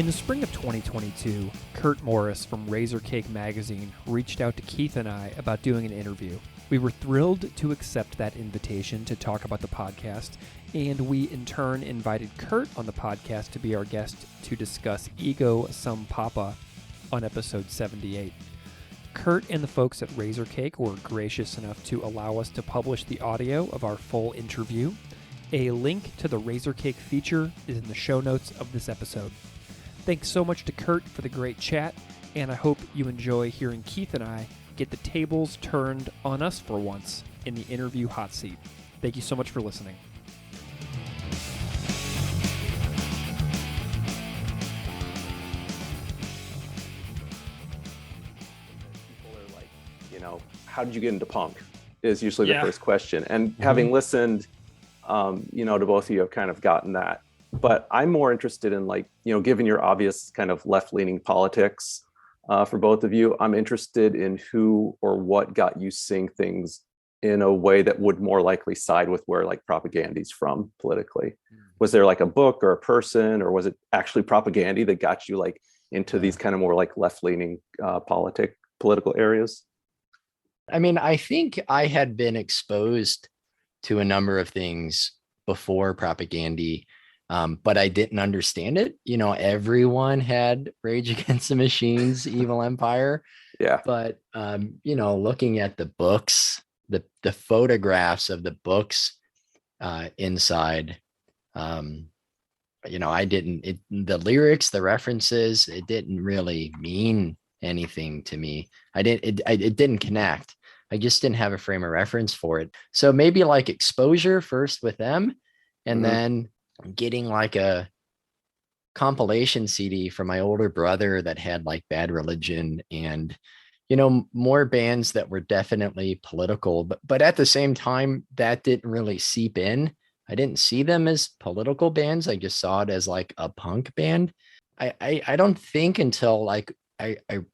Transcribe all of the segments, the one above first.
In the spring of 2022, Kurt Morris from Razorcake magazine reached out to Keith and I about doing an interview. We were thrilled to accept that invitation to talk about the podcast, and we in turn invited Kurt on the podcast to be our guest to discuss Ego Sum Papa on episode 78. Kurt and the folks at Razorcake were gracious enough to allow us to publish the audio of our full interview. A link to the Razorcake feature is in the show notes of this episode. Thanks so much to Kurt for the great chat, and I hope you enjoy hearing Keith and I get the tables turned on us for once in the interview hot seat. Thank you so much for listening. People are like, how did you get into punk? Is usually the first question. And having listened, to both of you, I've kind of gotten that. But I'm more interested in given your obvious kind of left-leaning politics for both of you, I'm interested in who or what got you seeing things in a way that would more likely side with where propaganda's from politically. Was there a book or a person, or was it actually propaganda that got you into these kind of more left-leaning political areas? I mean, I think I had been exposed to a number of things before propaganda. But I didn't understand it. Everyone had Rage Against the Machine's Evil Empire. Yeah. But, looking at the books, the photographs of the books inside, the lyrics, the references, it didn't really mean anything to me. It didn't connect. I just didn't have a frame of reference for it. So maybe exposure first with them, and then getting a compilation CD from my older brother that had Bad Religion and, more bands that were definitely political, but at the same time, that didn't really seep in. I didn't see them as political bands. I just saw it as a punk band. I don't think until I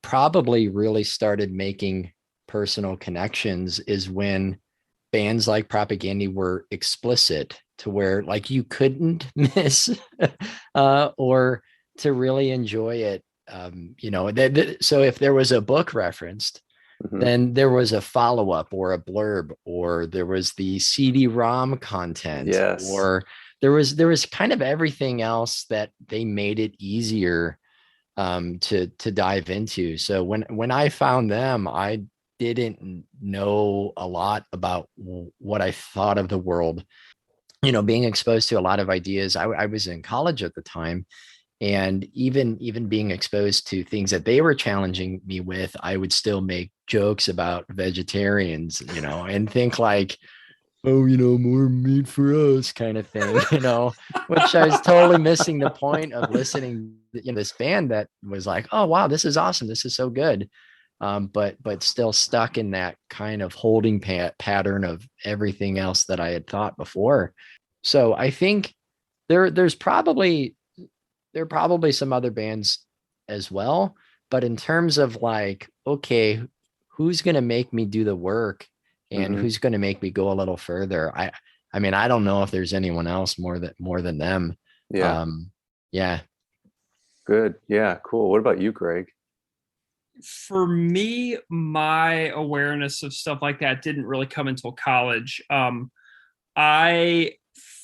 probably really started making personal connections is when bands like Propaganda were explicit to where you couldn't miss or to really enjoy it. So if there was a book referenced, then there was a follow-up or a blurb, or there was the CD-ROM content, or there was kind of everything else that they made it easier to dive into. So when I found them, I didn't know a lot about what I thought of the world. Being exposed to a lot of ideas. I was in college at the time, and even being exposed to things that they were challenging me with, I would still make jokes about vegetarians, and think more meat for us kind of thing, which I was totally missing the point of listening to this band that was oh, wow, this is awesome. This is so good. But still stuck in that kind of holding pattern of everything else that I had thought before. So I think there are probably some other bands as well, but in terms of okay, who's going to make me do the work and who's going to make me go a little further? I mean, I don't know if there's anyone else more than them. Yeah. Yeah. Good. Yeah. Cool. What about you, Greg? For me, my awareness of stuff like that didn't really come until college. I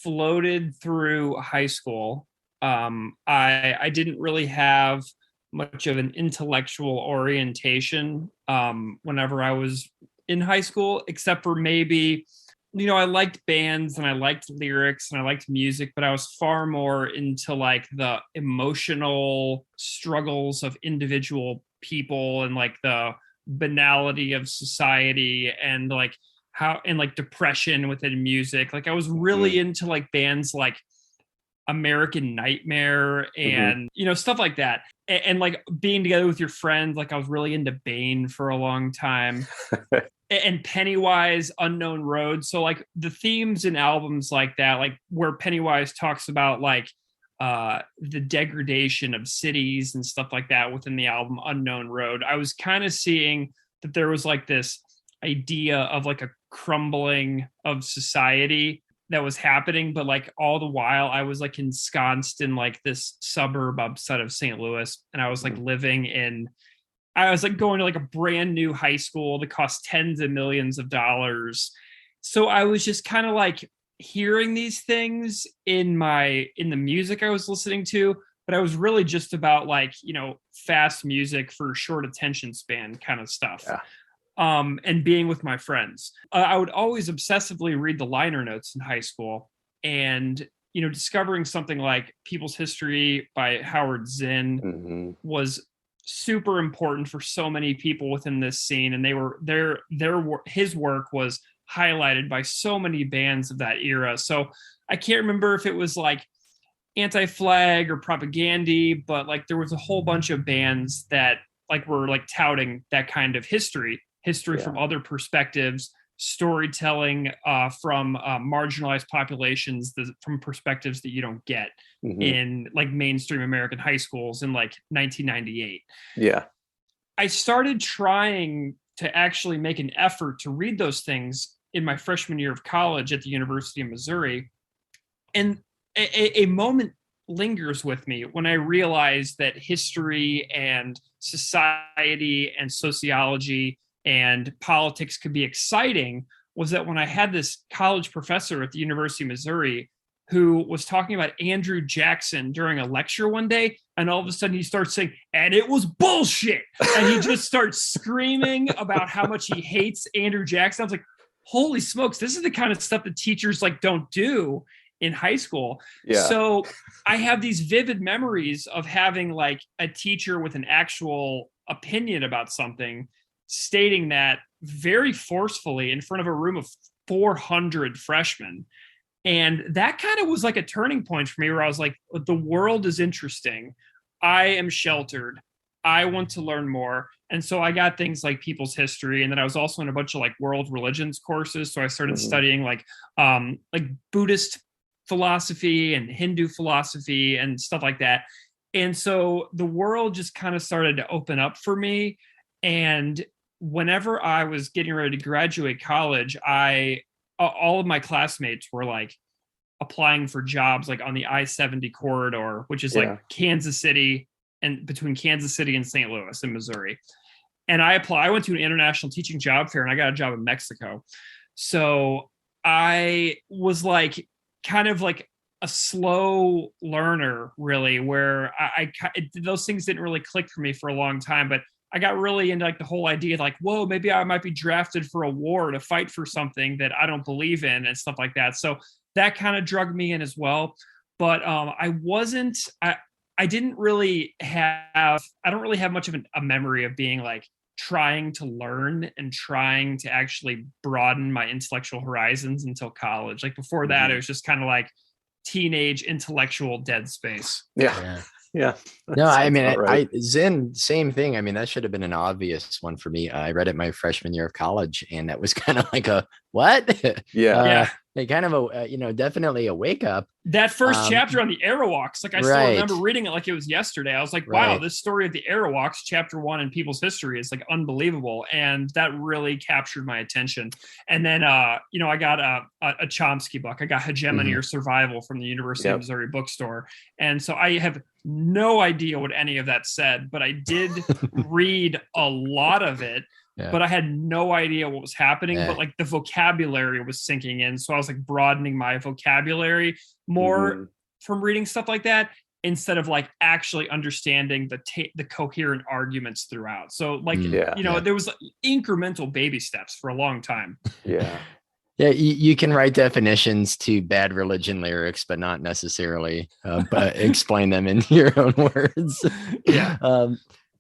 floated through high school. I didn't really have much of an intellectual orientation whenever I was in high school, except for maybe, I liked bands and I liked lyrics and I liked music, but I was far more into the emotional struggles of individual people and the banality of society and how and depression within music. I was really into bands like American Nightmare and stuff like that, and being together with your friends. I was really into Bane for a long time. And Pennywise, Unknown Road. So the themes in albums like that, where Pennywise talks about the degradation of cities and stuff like that within the album Unknown Road, I was kind of seeing that there was this idea of a crumbling of society that was happening, but like all the while I was like ensconced in like this suburb outside of St. Louis, and I was like I was like going to like a brand new high school that cost tens of millions of dollars. So I was just kind of like hearing these things in the music I was listening to, but I was really just about like, fast music for short attention span kind of stuff. Yeah. And being with my friends. I would always obsessively read the liner notes in high school, and discovering something like People's History by Howard Zinn was super important for so many people within this scene, and his work was highlighted by so many bands of that era. So I can't remember if it was like Anti-Flag or Propagandy, but like there was a whole bunch of bands that like were like touting that kind of history from other perspectives, storytelling from marginalized populations, from perspectives that you don't get in like mainstream American high schools in like 1998. Yeah. I started trying to actually make an effort to read those things in my freshman year of college at the University of Missouri. And a moment lingers with me when I realized that history and society and sociology and politics could be exciting, was that when I had this college professor at the University of Missouri who was talking about Andrew Jackson during a lecture one day, and all of a sudden he starts saying, and it was bullshit. And he just starts screaming about how much he hates Andrew Jackson. I was like, holy smokes, this is the kind of stuff that teachers like don't do in high school. Yeah. So I have these vivid memories of having like a teacher with an actual opinion about something, stating that very forcefully in front of a room of 400 freshmen. And that kind of was like a turning point for me, where I was like, the world is interesting. I am sheltered. I want to learn more. And so I got things like People's History. And then I was also in a bunch of like world religions courses. So I started studying like Buddhist philosophy and Hindu philosophy and stuff like that. And so the world just kind of started to open up for me. And whenever I was getting ready to graduate college, all of my classmates were like applying for jobs like on the I-70 corridor, which is like Kansas City, and between Kansas City and St. Louis in Missouri. And I went to an international teaching job fair, and I got a job in Mexico. So I was like kind of like a slow learner, really, where those things didn't really click for me for a long time, but I got really into like the whole idea, like, whoa, maybe I might be drafted for a war to fight for something that I don't believe in and stuff like that. So that kind of drug me in as well. But I don't really have much of a memory of being like trying to learn and trying to actually broaden my intellectual horizons until college. Like before that, it was just kind of like teenage intellectual dead space. Yeah. No, I mean, right. Zen, same thing. I mean, that should have been an obvious one for me. I read it my freshman year of college, and that was kind of like a what? Yeah. Kind of a, definitely a wake up. That first chapter on the Arawaks, like I still remember reading it like it was yesterday. I was like, wow, this story of the Arawaks, chapter 1 in People's History is like unbelievable. And that really captured my attention. And then, I got a Chomsky book. I got Hegemony or Survival from the University of Missouri bookstore. And so I have no idea what any of that said, but I did read a lot of it. But I had no idea what was happening, but like the vocabulary was sinking in. So I was like broadening my vocabulary more from reading stuff like that, instead of like actually understanding the coherent arguments throughout. So like, there was incremental baby steps for a long time. Yeah. Yeah, you can write definitions to Bad Religion lyrics, but not necessarily but explain them in your own words.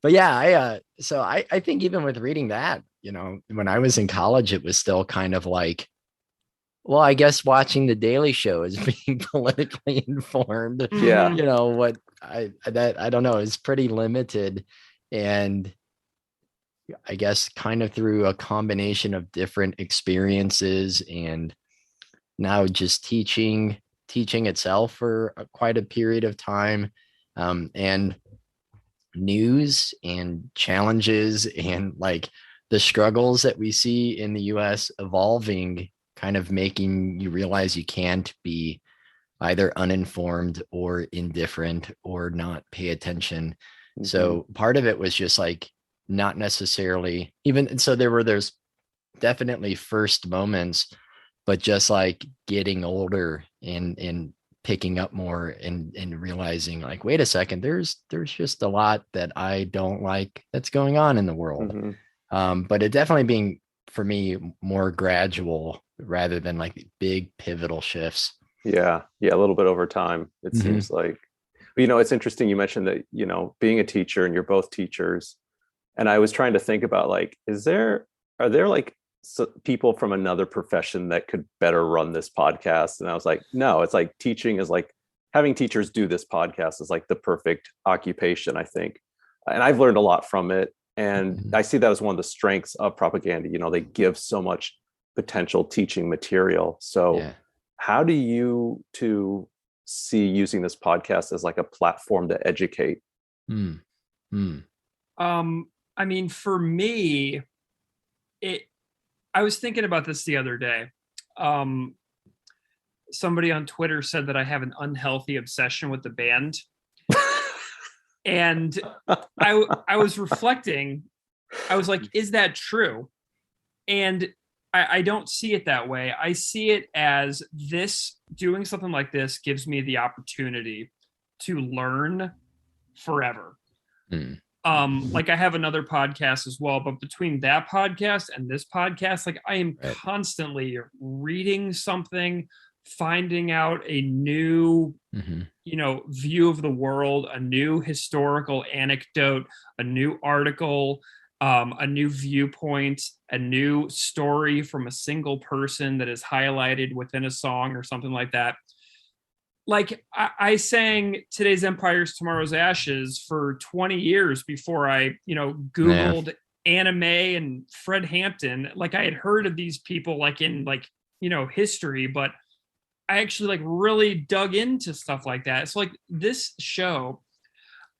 But yeah, I think even with reading that, when I was in college, it was still kind of like, well, I guess watching The Daily Show is being politically informed. Yeah. What I don't know, is pretty limited. And I guess kind of through a combination of different experiences, and now just teaching itself for quite a period of time, and news and challenges and like the struggles that we see in the US evolving kind of making you realize you can't be either uninformed or indifferent or not pay attention. Mhm. So part of it was just like not necessarily even, so there's definitely first moments, but just like getting older and picking up more and realizing like, wait a second, there's just a lot that I don't like that's going on in the world. But it definitely being for me more gradual rather than like big pivotal shifts. Yeah, a little bit over time, it seems like. But, it's interesting you mentioned that, being a teacher, and you're both teachers. And I was trying to think about like, are there like people from another profession that could better run this podcast? And I was like, no, it's like teaching is like having teachers do this podcast is like the perfect occupation, I think. And I've learned a lot from it. And I see that as one of the strengths of propaganda. They give so much potential teaching material. So how do you two see using this podcast as like a platform to educate? I mean, for me, I was thinking about this the other day. Somebody on Twitter said that I have an unhealthy obsession with the band. And I was reflecting. I was like, is that true? And I don't see it that way. I see it as doing something like this gives me the opportunity to learn forever. Like I have another podcast as well, but between that podcast and this podcast, like I am constantly reading something, finding out a new, view of the world, a new historical anecdote, a new article, a new viewpoint, a new story from a single person that is highlighted within a song or something like that. Like I sang Today's Empires, Tomorrow's Ashes for 20 years before I, Googled anime and Fred Hampton. Like I had heard of these people like in history, but I actually like really dug into stuff like that. So like this show,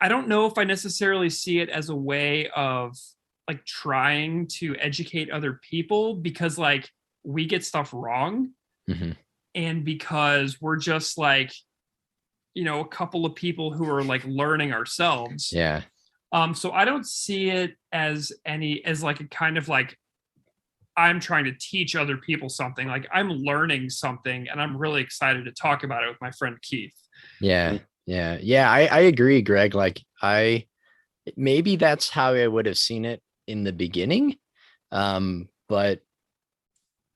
I don't know if I necessarily see it as a way of like trying to educate other people, because like we get stuff wrong. And because we're just like, a couple of people who are like learning ourselves. So I don't see it as like a kind of like, I'm trying to teach other people something. Like I'm learning something and I'm really excited to talk about it with my friend Keith. I agree, Greg. Like maybe that's how I would have seen it in the beginning. But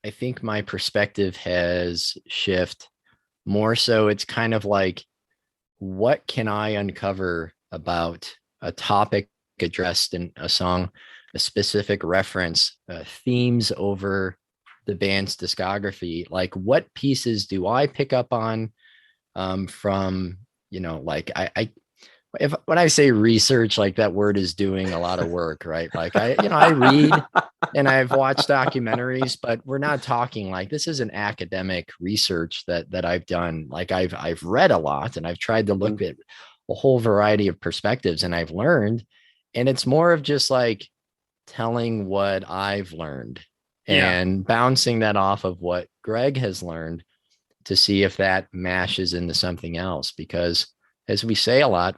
I think my perspective has shifted more. So it's kind of like, what can I uncover about a topic addressed in a song, a specific reference, themes over the band's discography? Like what pieces do I pick up on from, like when I say research, like that word is doing a lot of work, right? Like I read and I've watched documentaries, but we're not talking like this is an academic research that I've done. Like I've read a lot and I've tried to look at a whole variety of perspectives and I've learned, and it's more of just like telling what I've learned and bouncing that off of what Greg has learned to see if that mashes into something else. Because as we say a lot,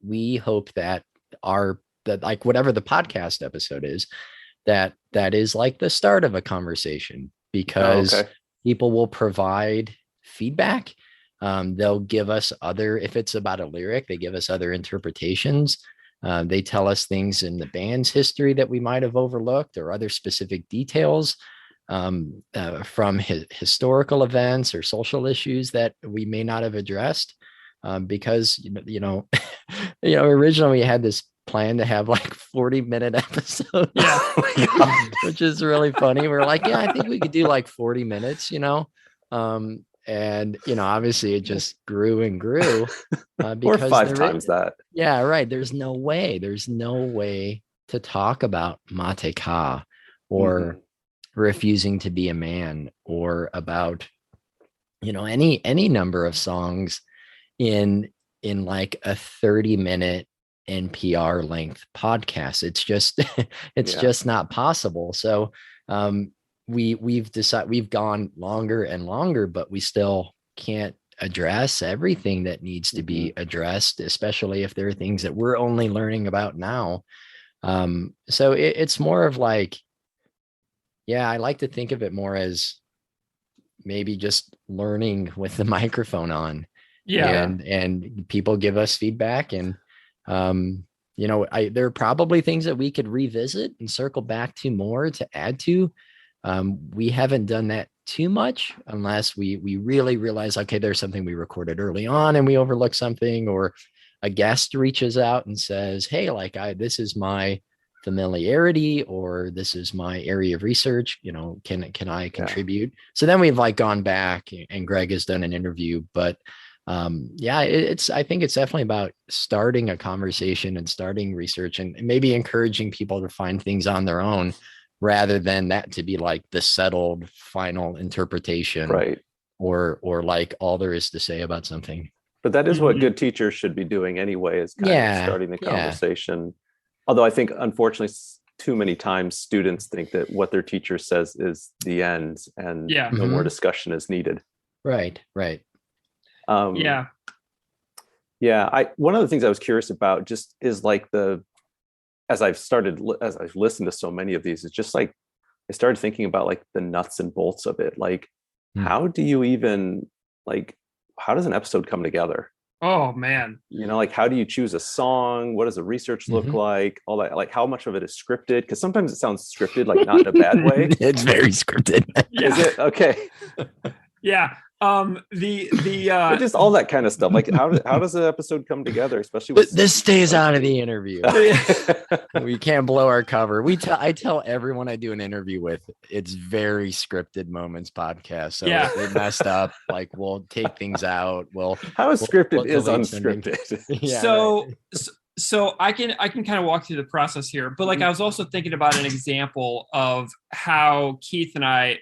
we hope that like whatever the podcast episode is, that is like the start of a conversation, because people will provide feedback. They'll give us if it's about a lyric, they give us other interpretations. They tell us things in the band's history that we might have overlooked, or other specific details from historical events or social issues that we may not have addressed. Because originally we had this plan to have like 40-minute episodes, which is really funny. We're like, I think we could do like 40 minutes, and obviously it just grew and grew because or 5 times that. Yeah, right. There's no way to talk about Mate Ka or refusing to be a man, or about any number of songs in like a 30-minute NPR length podcast. It's just just not possible. So we've gone longer and longer, but we still can't address everything that needs to be addressed, especially if there are things that we're only learning about now. So it's more of like, yeah, I like to think of it more as maybe just learning with the microphone on. And people give us feedback, and there are probably things that we could revisit and circle back to more to add to. We haven't done that too much unless we really realize, okay, there's something we recorded early on and we overlooked something, or a guest reaches out and says, hey, this is my familiarity, or this is my area of research, can I contribute? So then we've gone back, and Greg has done an interview, but I think it's definitely about starting a conversation and starting research, and maybe encouraging people to find things on their own, rather than that to be the settled final interpretation, right? Or all there is to say about something. But that is what good teachers should be doing anyway, is kind of starting the conversation. Although I think, unfortunately, too many times students think that what their teacher says is the end, and no more discussion is needed. Right. One of the things I was curious about just is as I've listened to so many of these, it's just I started thinking about the nuts and bolts of it. How do you even how does an episode come together? Oh man. How do you choose a song? What does the research look like? All that, how much of it is scripted? Because sometimes it sounds scripted, not in a bad way. It's very scripted. Is it? Okay. Yeah. Just all that kind of stuff. How does the episode come together, especially with this stays out of the interview. We can't blow our cover. I tell everyone I do an interview with, it's very scripted moments podcast. So if they messed up, we'll take things out. How is scripted is unscripted. So I can kind of walk through the process here, but I was also thinking about an example of how Keith and I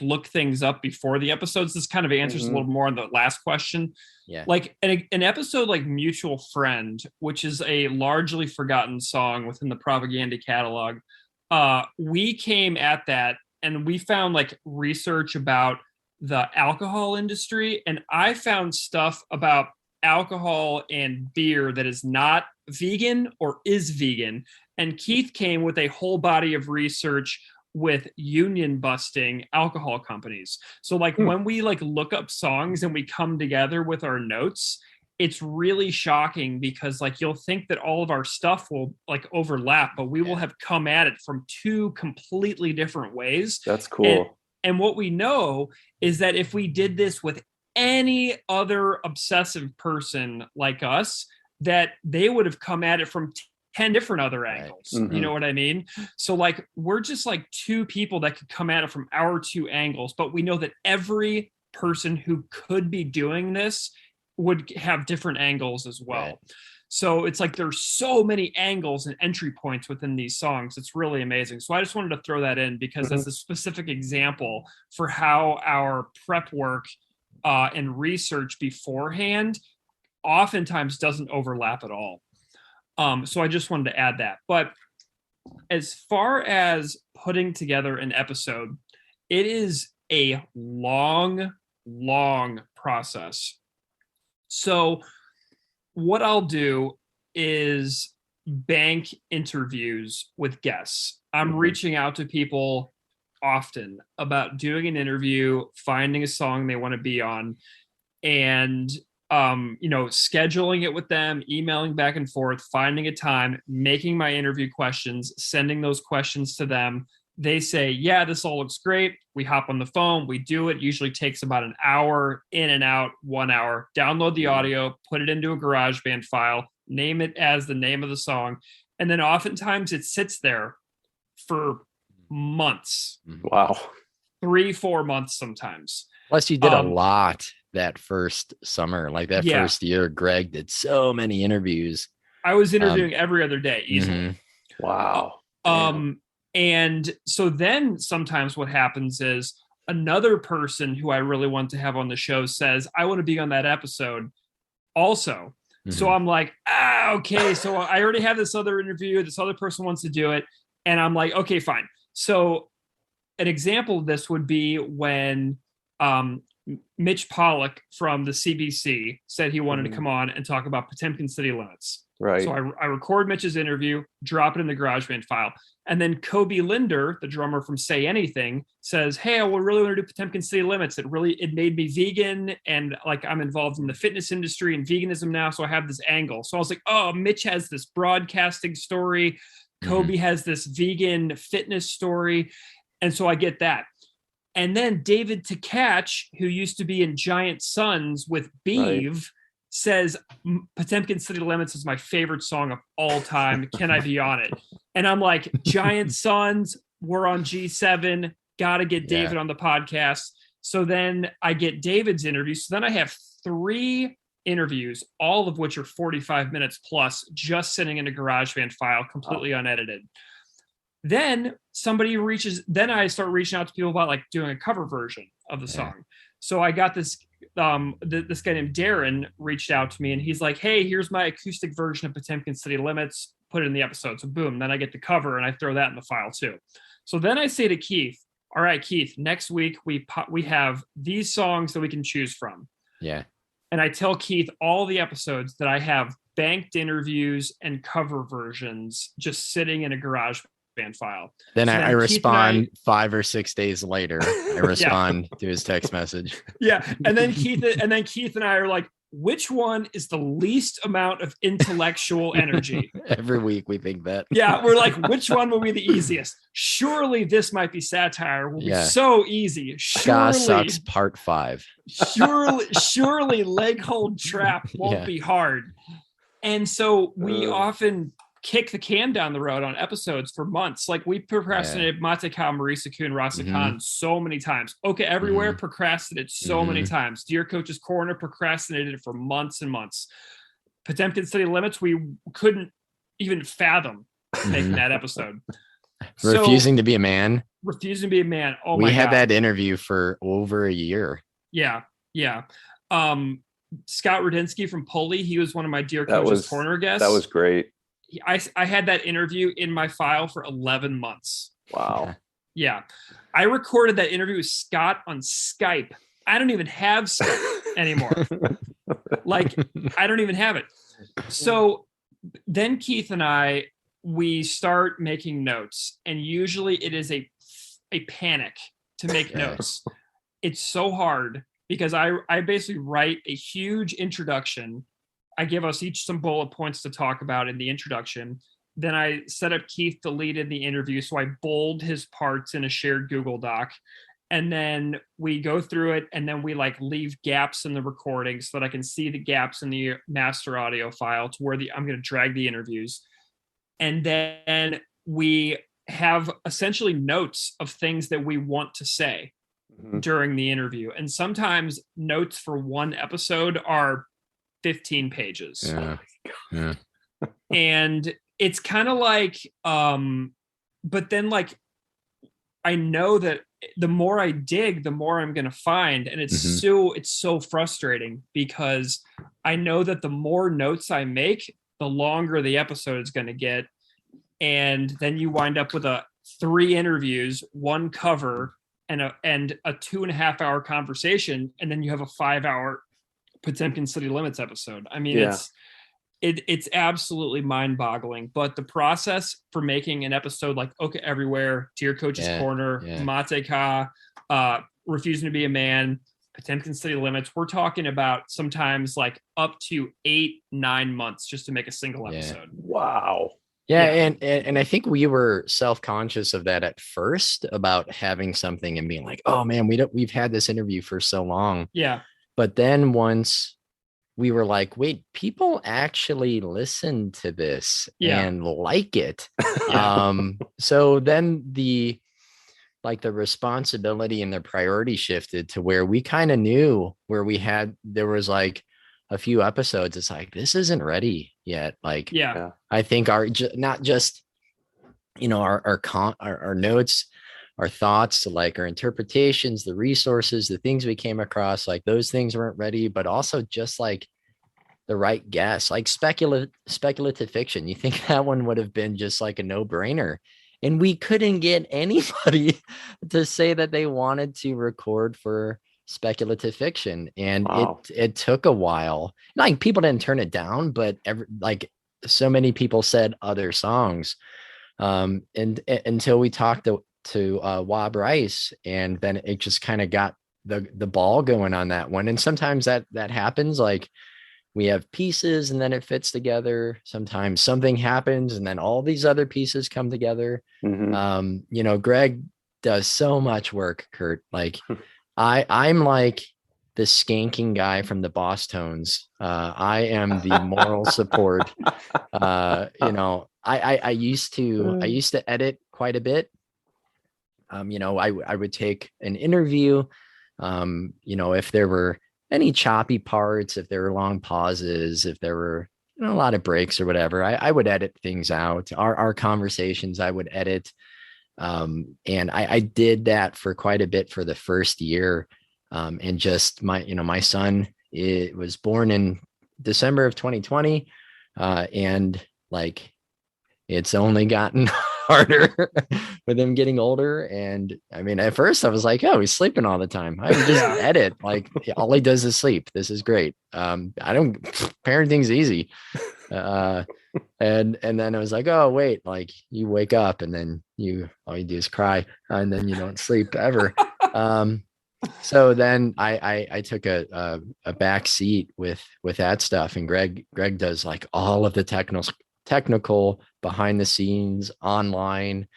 look things up before the episodes. This kind of answers a little more on the last question. Yeah. An episode like Mutual Friend, which is a largely forgotten song within the Propaganda catalog. We came at that and we found research about the alcohol industry. And I found stuff about alcohol and beer that is not vegan or is vegan. And Keith came with a whole body of research with union busting alcohol companies. So when we look up songs and we come together with our notes, it's really shocking because you'll think that all of our stuff will overlap, but we will have come at it from two completely different ways. That's cool. And what we know is that if we did this with any other obsessive person like us, that they would have come at it from 10 different other angles. You know what I mean? So we're just two people that could come at it from our two angles, but we know that every person who could be doing this would have different angles as well. Right. So it's there's so many angles and entry points within these songs. It's really amazing. So I just wanted to throw that in because that's a specific example for how our prep work and research beforehand oftentimes doesn't overlap at all. So I just wanted to add that. But as far as putting together an episode, it is a long process. So what I'll do is bank interviews with guests. I'm reaching out to people often about doing an interview, finding a song they want to be on, and scheduling it with them, emailing back and forth, finding a time, making my interview questions, sending those questions to them. They say, yeah, this all looks great. We hop on the phone, we do it. Usually takes about an hour, in and out, 1 hour, download the audio, put it into a GarageBand file, name it as the name of the song. And then oftentimes it sits there for months. Wow. 3-4 months sometimes. Plus you did a lot that first summer, first year. Greg did so many interviews. I was interviewing every other day easily. Wow. And so then sometimes what happens is another person who I really want to have on the show says, I want to be on that episode also. So I'm like, okay. So I already have this other interview. This other person wants to do it. And I'm like, okay, fine. So an example of this would be when Mitch Pollack from the CBC said he wanted to come on and talk about Potemkin City Limits. Right. So I record Mitch's interview, drop it in the GarageBand file. And then Kobe Linder, the drummer from Say Anything, says, hey, I really want to do Potemkin City Limits. It made me vegan, and like I'm involved in the fitness industry and veganism now, so I have this angle. So I was like, oh, Mitch has this broadcasting story. Kobe has this vegan fitness story. And so I get that. And then David Tkach, who used to be in Giant Sons with Beeve, says Potemkin City Limits is my favorite song of all time. Can I be on it? And I'm like, Giant Sons, we're on G7, gotta get David on the podcast. So then I get David's interview. So then I have 3 interviews, all of which are 45 minutes plus, just sitting in a GarageBand file, completely unedited. Then I start reaching out to people about like doing a cover version of the song. So I got this this guy named Darren reached out to me, and he's like, hey, here's my acoustic version of Potemkin City Limits, put it in the episode. So boom, then I get the cover and I throw that in the file too. So then I say to Keith, all right, Keith, next week we have these songs that we can choose from. Yeah. And I tell Keith all the episodes that I have banked interviews and cover versions just sitting in a GarageBand file. Then so I respond 5 or 6 days later. I respond to his text message. Yeah. And then Keith and I are like, which one is the least amount of intellectual energy? Every week we think that. Yeah. We're like, which one will be the easiest? Surely this might be satire. Will be so easy. Ska Sucks Part 5. Surely Leg Hold Trap won't be hard. And so we often kick the can down the road on episodes for months. Like we procrastinated Mateka, Marisaku, and Rasakan so many times. Okay, Everywhere procrastinated so many times. Dear Coach's Corner procrastinated for months and months. Potemkin City Limits, we couldn't even fathom making that episode. Refusing to be a man. Refusing to be a man. Oh my God. We had that interview for over a year. Yeah. Yeah. Scott Rudinsky from Pulley, he was one of my Dear Coach's Corner guests. That was great. I had that interview in my file for 11 months. Wow. Yeah. I recorded that interview with Scott on Skype. I don't even have Skype anymore. Like, I don't even have it. So then Keith and we start making notes, and usually it is a panic to make notes. It's so hard because I basically write a huge introduction. I give us each some bullet points to talk about in the introduction. Then I set up Keith to lead in the interview. So I bold his parts in a shared Google Doc. And then we go through it, and then we like leave gaps in the recording so that I can see the gaps in the master audio file to where I'm going to drag the interviews. And then we have essentially notes of things that we want to say during the interview. And sometimes notes for one episode are 15 pages. Yeah. And it's kind of like, but then like, I know that the more I dig, the more I'm going to find. And it's so frustrating because I know that the more notes I make, the longer the episode is going to get. And then you wind up with 3 interviews, 1 cover, and a 2.5 hour conversation. And then you have a 5-hour Potemkin City Limits episode. I mean, it's absolutely mind-boggling. But the process for making an episode like Okay Everywhere, Dear Coach's Corner, Mateka, Refusing to be a Man, Potemkin City Limits, we're talking about sometimes like up to 8-9 months just to make a single episode. Wow. Yeah. And I think we were self-conscious of that at first, about having something and being like, oh man, we've had this interview for so long. Yeah. But then once we were like, wait, people actually listen to this and like it. So then the responsibility and the priority shifted to where we kind of knew where there was like a few episodes. It's like, this isn't ready yet. Like, I think not just, our notes, our thoughts, like our interpretations, the resources, the things we came across, like those things weren't ready, but also just like the right guess, like speculative fiction. You think that one would have been just like a no-brainer. and we couldn't get anybody to say that they wanted to record for speculative fiction. And Wow. it took a while. Like people didn't turn it down, but like so many people said other songs. And until we talked to Wob Rice, and then it just kind of got the ball going on that one. And sometimes that happens, like we have pieces and then it fits together. Sometimes something happens and then all these other pieces come together. Greg does so much work, Kurt. Like I'm like the skanking guy from the Boss Tones. I am the moral support. I used to edit quite a bit. I would take an interview. If there were any choppy parts, if there were long pauses, if there were a lot of breaks or whatever, I would edit things out. Our conversations, I would edit. And I did that for quite a bit for the first year. And just my son, it was born in December of 2020. And like, it's only gotten harder with him getting older. And I mean, at first I was like, oh, he's sleeping all the time. I would just edit. Like all he does is sleep. This is great. Parenting's easy. And then I was like, oh, wait, like you wake up and then all you do is cry and then you don't sleep ever. So then I took a back seat with that stuff, and Greg does like all of the technical behind the scenes online,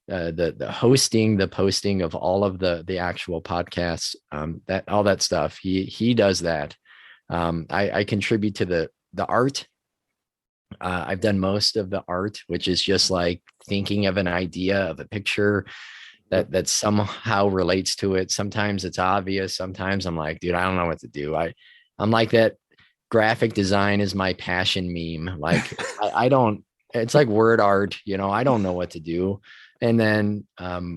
the hosting, the posting of all of the actual podcasts, that all that stuff. He does that. I contribute to the art. I've done most of the art, which is just like thinking of an idea of a picture that somehow relates to it. Sometimes it's obvious. Sometimes I'm like, dude, I don't know what to do. I'm like that. Graphic design is my passion meme. Like I don't, it's like word art, I don't know what to do. And then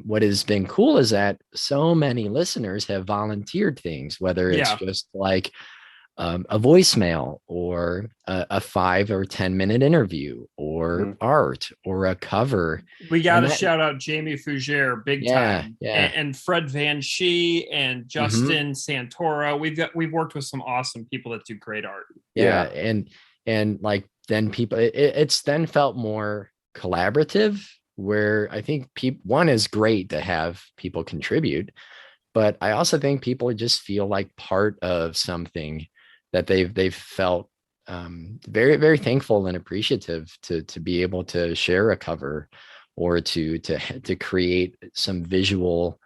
what has been cool is that so many listeners have volunteered things, whether it's just like a voicemail or a 5 or 10 minute interview or art or a cover. We got to shout out Jamie Fougere big time. Yeah. And Fred Van Shee and Justin Santoro. We've worked with some awesome people that do great art. Yeah. And like, then people, it's then felt more collaborative, where I think one is great to have people contribute, but I also think people just feel like part of something that they've felt very, very thankful and appreciative to be able to share a cover or to create some visual,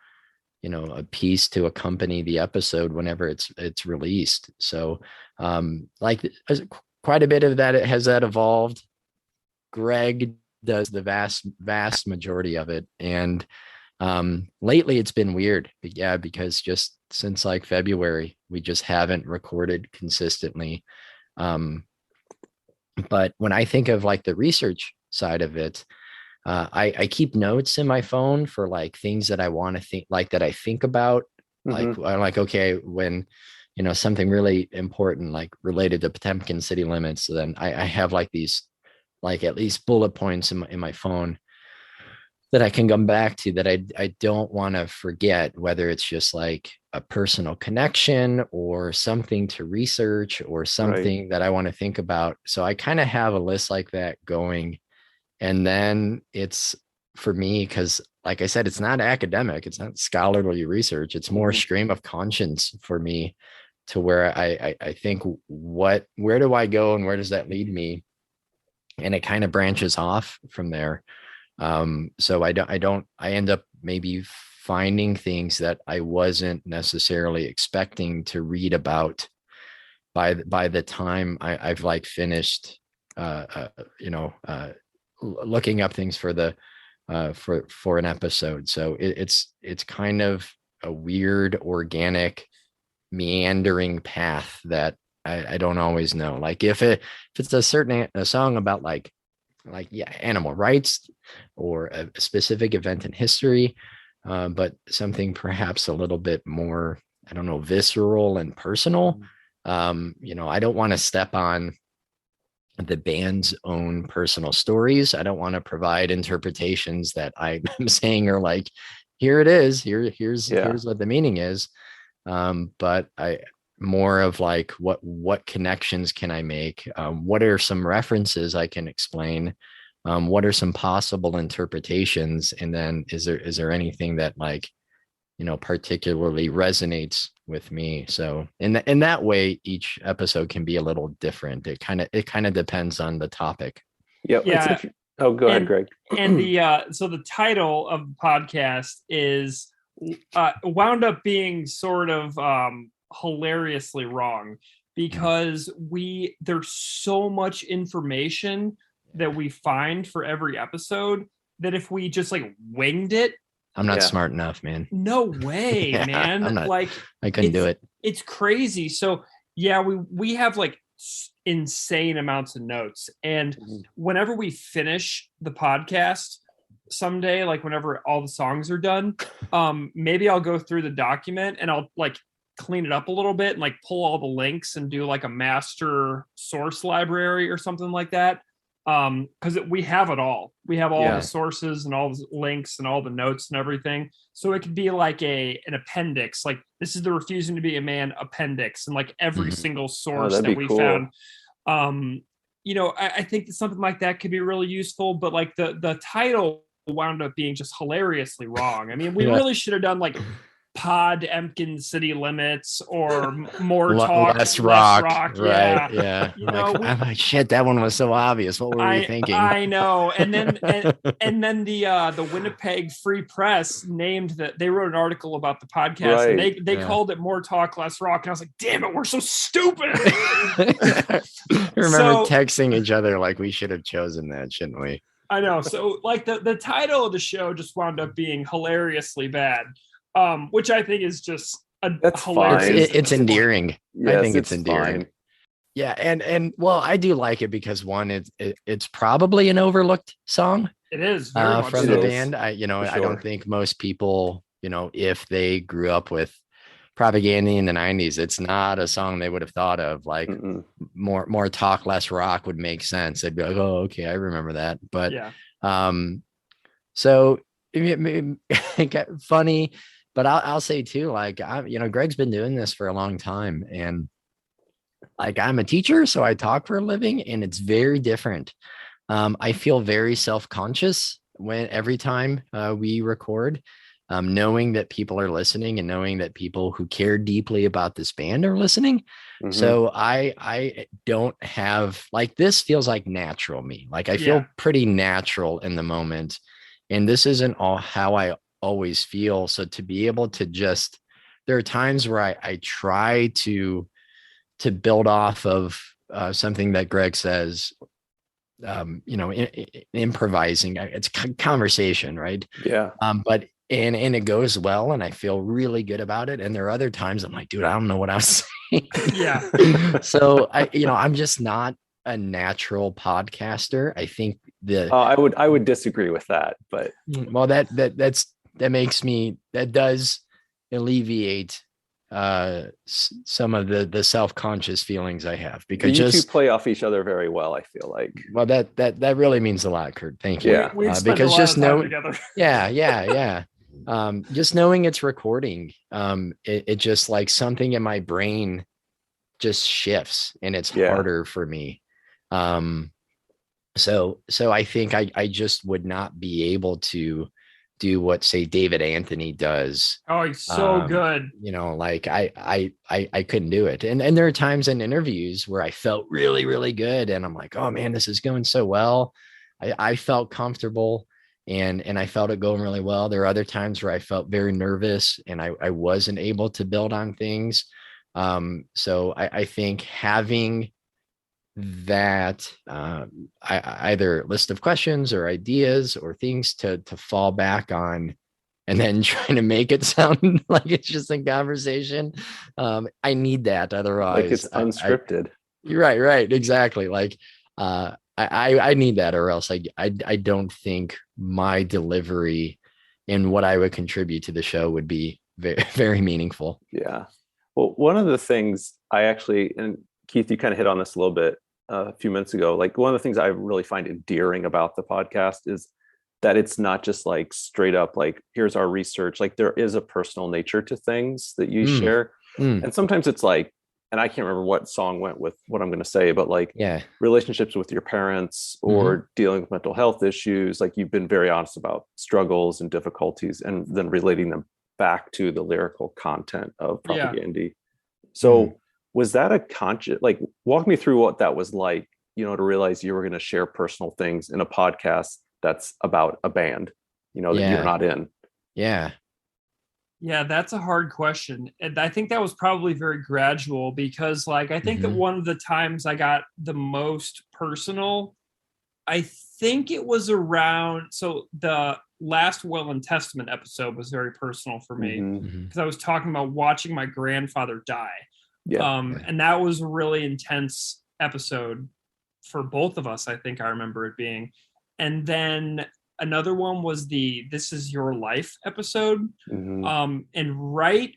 a piece to accompany the episode whenever it's released. So like quite a bit of that has that evolved. Greg does the vast majority of it. And lately it's been weird, because just since like February, we just haven't recorded consistently. But when I think of like the research side of it, I keep notes in my phone for like things that I want to think, like that I think about, like I'm like, okay, when something really important, like related to Potemkin city limits, so then I have like these, like at least bullet points in my phone that I can come back to, that I don't want to forget, whether it's just like a personal connection or something to research or something that I want to think about. So I kind of have a list like that going. And then it's for me, because like I said, it's not academic, it's not scholarly research, it's more stream of conscience for me, to where I think, where do I go and where does that lead me? And it kind of branches off from there. So I end up maybe finding things that I wasn't necessarily expecting to read about by the time I've like finished, looking up things for the, for an episode. So it's kind of a weird, organic, meandering path that I don't always know. Like if it's a song about like animal rights or a specific event in history, but something perhaps a little bit more, I don't know, visceral and personal. I don't want to step on the band's own personal stories. I don't want to provide interpretations that I'm saying are like, here it is, here's what the meaning is. But I more of like what connections can I make? What are some references I can explain? What are some possible interpretations? And then is there anything that like, particularly resonates with me? So in that way, each episode can be a little different. It kind of depends on the topic. Yep. Yeah. Oh, go ahead, Greg. And so the title of the podcast is wound up being sort of hilariously wrong, because there's so much information that we find for every episode that if we just like winged it, I'm not smart enough, man. No way, man. I couldn't do it. It's crazy. So yeah, we have like insane amounts of notes. And whenever we finish the podcast someday, like whenever all the songs are done, maybe I'll go through the document and I'll like clean it up a little bit and like pull all the links and do like a master source library or something like that. Because we have it all. We have all the sources and all the links and all the notes and everything. So it could be like an appendix, like this is the Refusing to Be a Man appendix, and like every single source that we found. I think that something like that could be really useful, but like the title wound up being just hilariously wrong. I mean, we really should have done like Pod Empkin City Limits or More Talk, Less Rock. Right. Yeah. I'm like, shit, that one was so obvious. What were we thinking? I know. And then the Winnipeg Free Press named that, they wrote an article about the podcast, and they called it More Talk, Less Rock. And I was like, damn it, we're so stupid. I remember texting each other like we should have chosen that, shouldn't we? I know. So like the title of the show just wound up being hilariously bad. Which I think is just hilarious. It's endearing. Yes, I think it's endearing. Fine. Yeah, and well, I do like it because one, it's probably an overlooked song. It is very much from the band. I don't think most people, if they grew up with Propaganda in the 90s, it's not a song they would have thought of. Like more talk, less rock would make sense. They'd be like, oh, okay, I remember that. But so it got funny. But I'll say too, like, Greg's been doing this for a long time, and like I'm a teacher, so I talk for a living, and it's very different. I feel very self-conscious every time we record, knowing that people are listening and knowing that people who care deeply about this band are listening. So I don't have like, this feels like natural me. Like I feel pretty natural in the moment, and this isn't all how I always feel. So to be able to there are times where I try to build off of something that Greg says, improvising. It's conversation, right? Yeah. But and it goes well, and I feel really good about it. And there are other times I'm like, dude, I don't know what I was saying. Yeah. So I'm just not a natural podcaster. I think I would disagree with that, but well, that does alleviate some of the self-conscious feelings I have, because you two play off each other very well, I feel like. Well, that really means a lot, Kurt. Thank you. Yeah. Because just know together. Yeah. Just knowing it's recording, it just like something in my brain just shifts, and it's harder for me. So I think I just would not be able to do what, say, David Anthony does. Oh, he's so good. Like I couldn't do it. And there are times in interviews where I felt really, really good, and I'm like, oh man, this is going so well. I felt comfortable, and I felt it going really well. There are other times where I felt very nervous, and I wasn't able to build on things. So I think having that either list of questions or ideas or things to fall back on, and then trying to make it sound like it's just a conversation. I need that, otherwise like it's unscripted. You're right, exactly. Like I need that, or else I don't think my delivery and what I would contribute to the show would be very, very meaningful. Yeah. Well, one of the things I actually, and Keith, you kind of hit on this a little bit, a few minutes ago, like one of the things I really find endearing about the podcast is that it's not just like straight up like here's our research. Like there is a personal nature to things that you share, and sometimes it's like, and I can't remember what song went with what I'm going to say, but like relationships with your parents or dealing with mental health issues, like you've been very honest about struggles and difficulties and then relating them back to the lyrical content of Propaganda. So was that a conscious, like walk me through what that was like, you know, to realize you were going to share personal things in a podcast that's about a band, you know, that you're not in? Yeah, that's a hard question. And I think that was probably very gradual because like I think that one of the times I got the most personal, I think it was around, so the last Will and Testament episode was very personal for me because I was talking about watching my grandfather die. And that was a really intense episode for both of us. I think I remember it being. And then another one was the This Is Your Life episode. And right,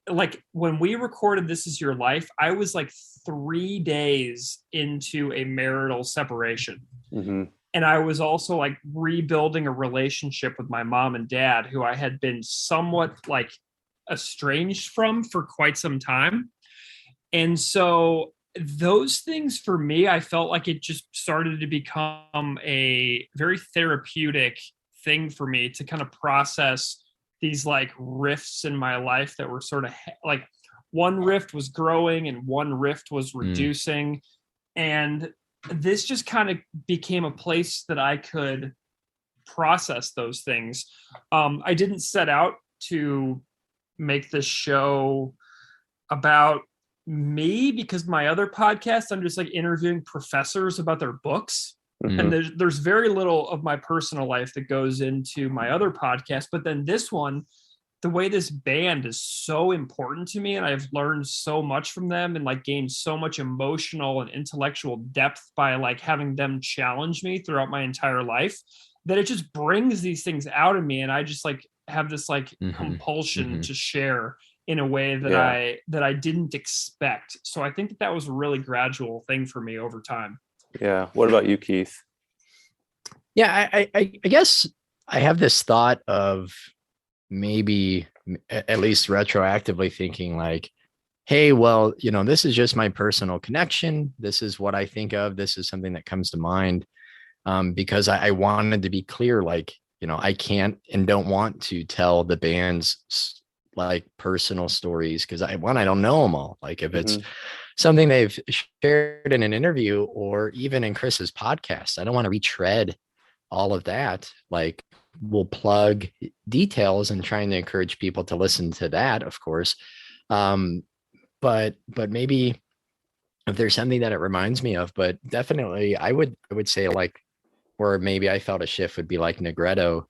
like when we recorded This Is Your Life, I was like 3 days into a marital separation. And I was also like rebuilding a relationship with my mom and dad, who I had been somewhat like estranged from for quite some time. And so those things for me, I felt like it just started to become a very therapeutic thing for me to kind of process these like rifts in my life that were sort of like one rift was growing and one rift was reducing. And this just kind of became a place that I could process those things. I didn't set out to make this show about me because my other podcast, I'm just like interviewing professors about their books. And there's very little of my personal life that goes into my other podcast. But then this one, the way this band is so important to me, and I've learned so much from them and like gained so much emotional and intellectual depth by like having them challenge me throughout my entire life, that it just brings these things out of me. And I just like have this like compulsion to share in a way that I didn't expect. So I think that was a really gradual thing for me over time. Yeah. What about you, Keith? Yeah, I guess I have this thought of maybe at least retroactively thinking like, hey, well, you know, this is just my personal connection. This is what I think of. This is something that comes to mind because I wanted to be clear, like, you know, I can't and don't want to tell the band's like personal stories because I don't know them all. Like if it's something they've shared in an interview or even in Chris's podcast, I don't want to retread all of that. Like we'll plug details and trying to encourage people to listen to that, of course. But maybe if there's something that it reminds me of, but definitely I would say like, or maybe I felt a shift would be like Negretto,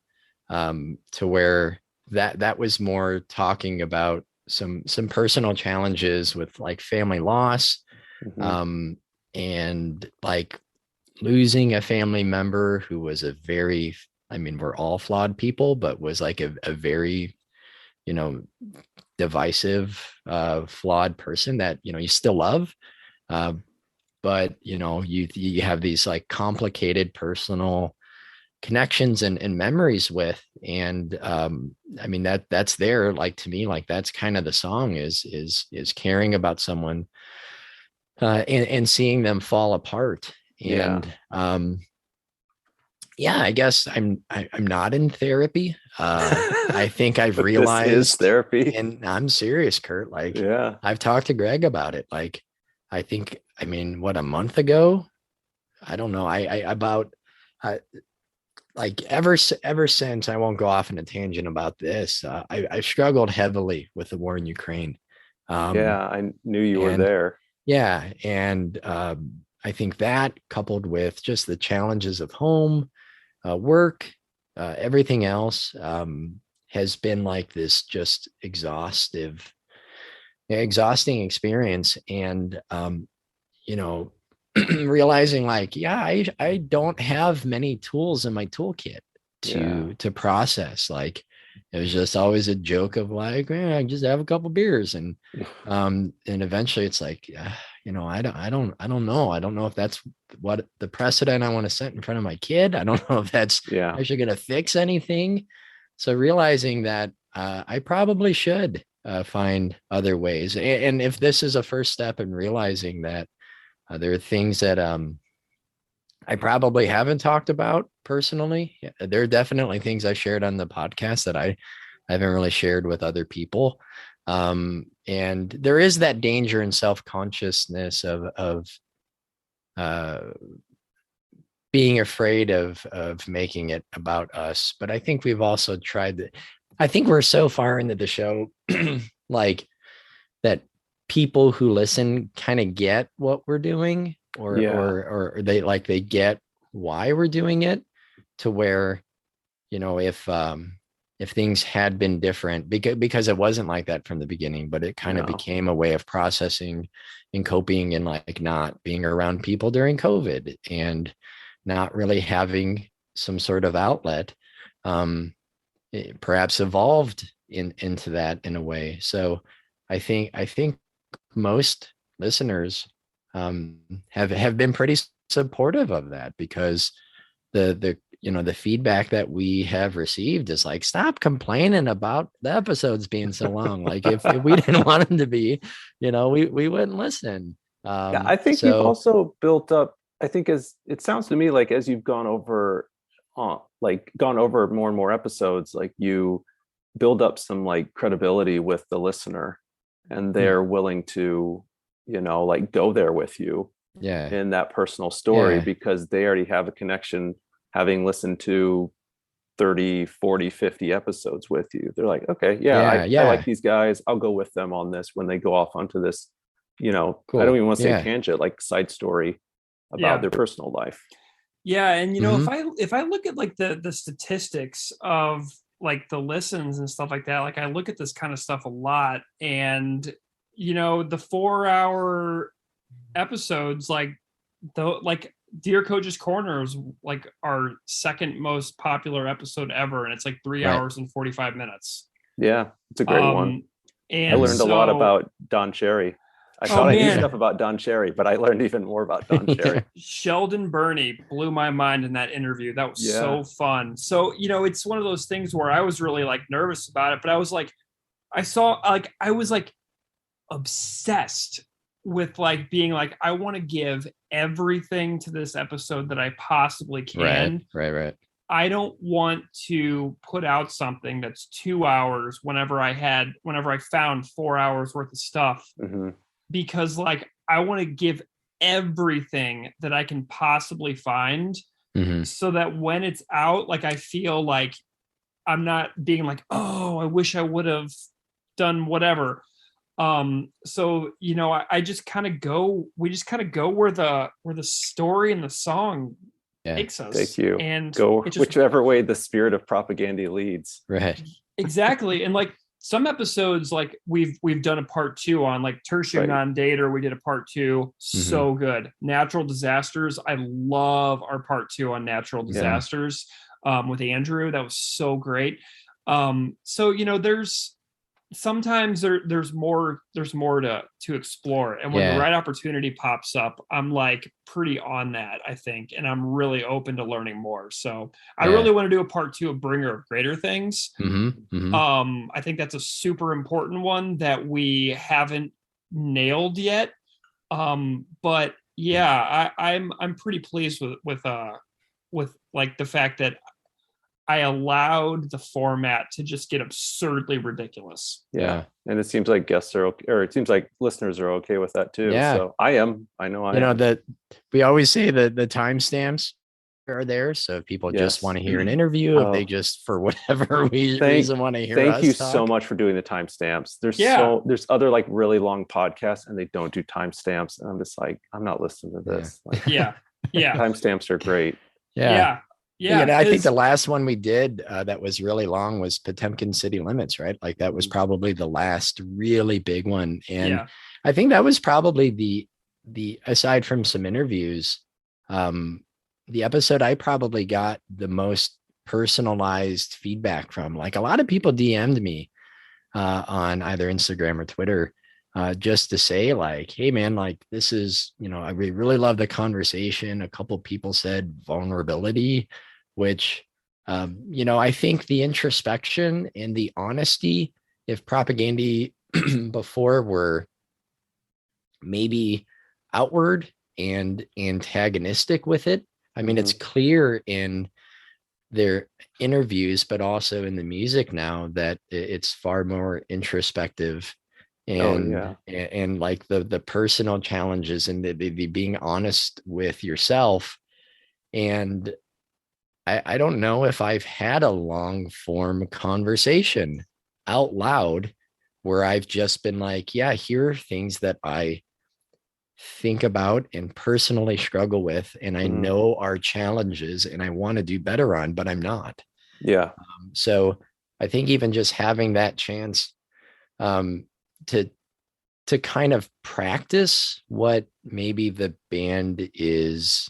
to where that was more talking about some personal challenges with like family loss, and like losing a family member who was a very, I mean, we're all flawed people, but was like a very, you know, divisive, flawed person that, you know, you still love. But, you know, you have these like complicated personal connections and memories with. And I mean, that's there, like to me, like that's kind of the song is caring about someone and seeing them fall apart. And yeah, I guess I'm not in therapy. I think I've realized this is therapy, and I'm serious, Kurt. Like, I've talked to Greg about it. Like, I think, I mean, what, a month ago? I don't know. Like ever since, I won't go off on a tangent about this. I've struggled heavily with the war in Ukraine. I knew you were there. Yeah, and I think that coupled with just the challenges of home, work, everything else, has been like this just exhausting experience. And you know, realizing like, I don't have many tools in my toolkit to process. Like it was just always a joke of like, I just have a couple beers, and eventually it's like, I don't know. I don't know if that's what the precedent I want to set in front of my kid. I don't know if that's actually going to fix anything. So realizing that I probably should find other ways. And if this is a first step in realizing that there are things that I probably haven't talked about personally. There are definitely things I shared on the podcast that I haven't really shared with other people. And there is that danger and self-consciousness of being afraid of making it about us. But I think we've also tried that. I think we're so far into the show, like that people who listen kind of get what we're doing, or they get why we're doing it, to where, if things had been different, because it wasn't like that from the beginning, but it kind of became a way of processing and coping, and like not being around people during COVID and not really having some sort of outlet, it perhaps evolved into that in a way. So I think most listeners have been pretty supportive of that, because the feedback that we have received is like, stop complaining about the episodes being so long. Like if we didn't want them to be, we wouldn't listen. I think you've also built up, I think, as it sounds to me, like as you've gone over more and more episodes, like you build up some like credibility with the listener, and they're willing to, like go there with you in that personal story, because they already have a connection, having listened to 30, 40, 50 episodes with you. They're like, okay, I like these guys. I'll go with them on this when they go off onto this, cool. I don't even want to say tangent, like side story about their personal life. Yeah. And, if I look at like the statistics of like the listens and stuff like that, like I look at this kind of stuff a lot, and, the 4-hour episodes, like Dear Coach's Corner was like our second most popular episode ever, and it's like 3 hours and 45 minutes. Yeah, it's a great one. And I learned a lot about Don Cherry. I thought I knew stuff about Don Cherry, but I learned even more about Don Cherry. Sheldon Burney blew my mind in that interview. That was so fun. So, it's one of those things where I was really like nervous about it, but I was like, I was like obsessed with like being like, I want to give everything to this episode that I possibly can. Right. I don't want to put out something that's 2 hours whenever I found 4 hours worth of stuff, because like, I want to give everything that I can possibly find, so that when it's out, like, I feel like I'm not being like, oh, I wish I would have done whatever. So, I just kind of go where the story and the song takes us. Take you and go whichever way the spirit of propaganda leads. Right. Exactly. And like some episodes, like we've done a part 2 on, like Tertiary Non-Dater. We did a part 2. So good. Natural disasters. I love our part 2 on natural disasters, with Andrew. That was so great. So, there's sometimes there's more to explore, and when the right opportunity pops up, I'm like pretty on that, I think, and I'm really open to learning more. So I really want to do a part 2 of Bringer of Greater Things. I think that's a super important one that we haven't nailed yet, but I'm pretty pleased with like the fact that I allowed the format to just get absurdly ridiculous. Yeah. And it seems like guests are okay, or it seems like listeners are okay with that too. Yeah. So I know that we always say that the timestamps are there. So if people just want to hear an interview, if they just, for whatever reason, want to hear us thank you talk. So much for doing the timestamps. There's other like really long podcasts and they don't do timestamps. And I'm just like, I'm not listening to this. Timestamps are great. Yeah, I think the last one we did that was really long was Potemkin City Limits, right? Like that was probably the last really big one. And I think that was probably the aside from some interviews, the episode I probably got the most personalized feedback from. Like a lot of people DM'd me on either Instagram or Twitter just to say like, hey man, like this is, I really love the conversation. A couple people said vulnerability, which, I think the introspection and the honesty, if propaganda before were maybe outward and antagonistic with it. I mean, it's clear in their interviews, but also in the music now that it's far more introspective and like the personal challenges and the being honest with yourself. And I don't know if I've had a long form conversation out loud where I've just been like, yeah, here are things that I think about and personally struggle with, and I know are challenges and I want to do better on, but I'm not. Yeah. So I think even just having that chance to kind of practice what maybe the band is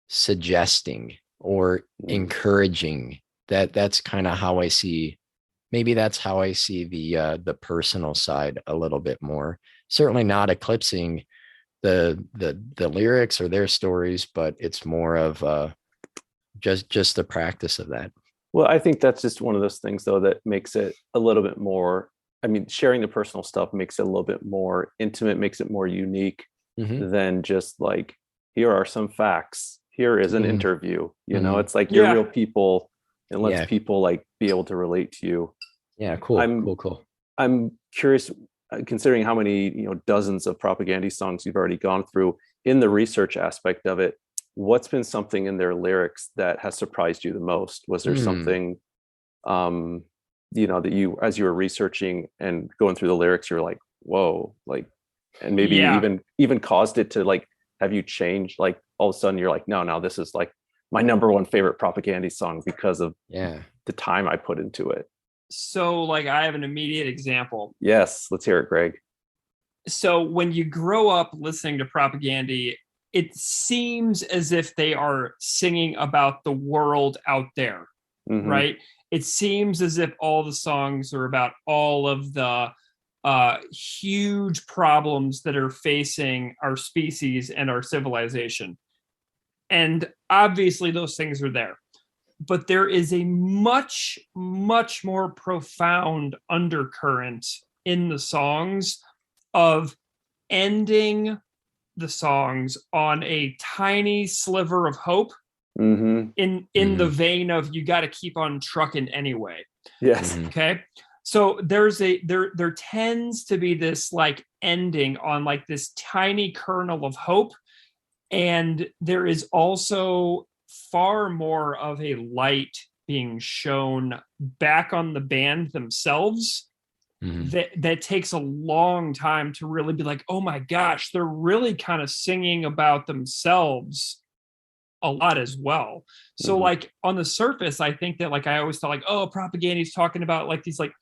suggesting or encouraging, that's kind of how I see, maybe that's how I see the personal side a little bit more. Certainly not eclipsing the lyrics or their stories, but it's more of just the practice of that. Well, I think that's just one of those things though that makes it a little bit more, I mean, sharing the personal stuff makes it a little bit more intimate, makes it more unique than just like, here are some facts, here is an interview, it's like you're real people and lets people like be able to relate to you. Yeah, cool. I'm curious, considering how many dozens of propaganda songs you've already gone through, in the research aspect of it, what's been something in their lyrics that has surprised you the most? Was there something that you, as you were researching and going through the lyrics, you're like, whoa, like, and maybe even caused it to like have you change, like all of a sudden you're like, no, this is like my number one favorite propaganda song because of the time I put into it? So like I have an immediate example. Yes, let's hear it, Greg. So when you grow up listening to propaganda, it seems as if they are singing about the world out there, right? It seems as if all the songs are about all of the huge problems that are facing our species and our civilization. And obviously those things are there. But there is a much, much more profound undercurrent in the songs of ending the songs on a tiny sliver of hope in the vein of you got to keep on trucking anyway. Yes. Okay. So there tends to be this like ending on like this tiny kernel of hope. And there is also far more of a light being shown back on the band themselves that takes a long time to really be like, oh my gosh, they're really kind of singing about themselves a lot as well. So like on the surface, I think that like I always thought like, oh, propaganda is talking about like these like,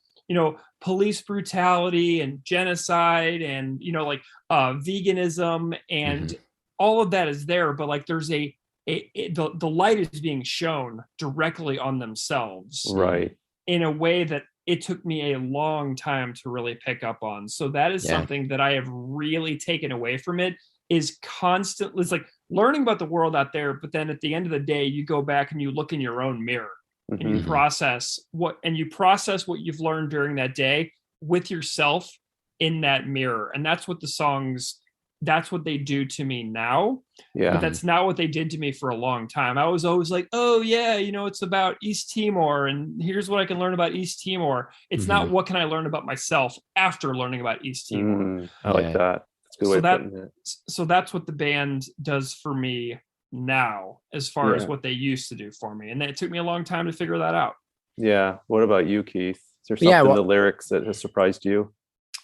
police brutality and genocide and like veganism and all of that is there, but like there's the light is being shown directly on themselves, right, in a way that it took me a long time to really pick up on. So that is something that I have really taken away from it, is constantly, it's like learning about the world out there, but then at the end of the day, you go back and you look in your own mirror and you process what you've learned during that day with yourself in that mirror. And that's what the songs, that's what they do to me now. Yeah. But that's not what they did to me for a long time. I was always like, oh yeah, it's about East Timor and here's what I can learn about East Timor. It's not what can I learn about myself after learning about East Timor. I like that. That's a good way of putting it. So that's what the band does for me now, as far as what they used to do for me. And it took me a long time to figure that out. Yeah. What about you, Keith? Is there something in the lyrics that has surprised you?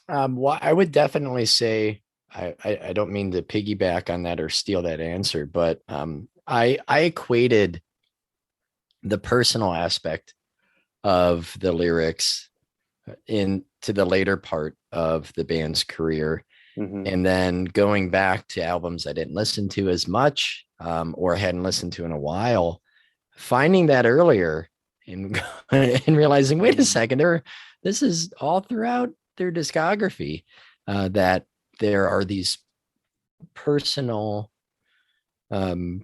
Well, I would definitely say, I don't mean to piggyback on that or steal that answer, but I equated the personal aspect of the lyrics into the later part of the band's career. And then going back to albums I didn't listen to as much or hadn't listened to in a while, finding that earlier and realizing, wait a second, this is all throughout their discography. that there are these personal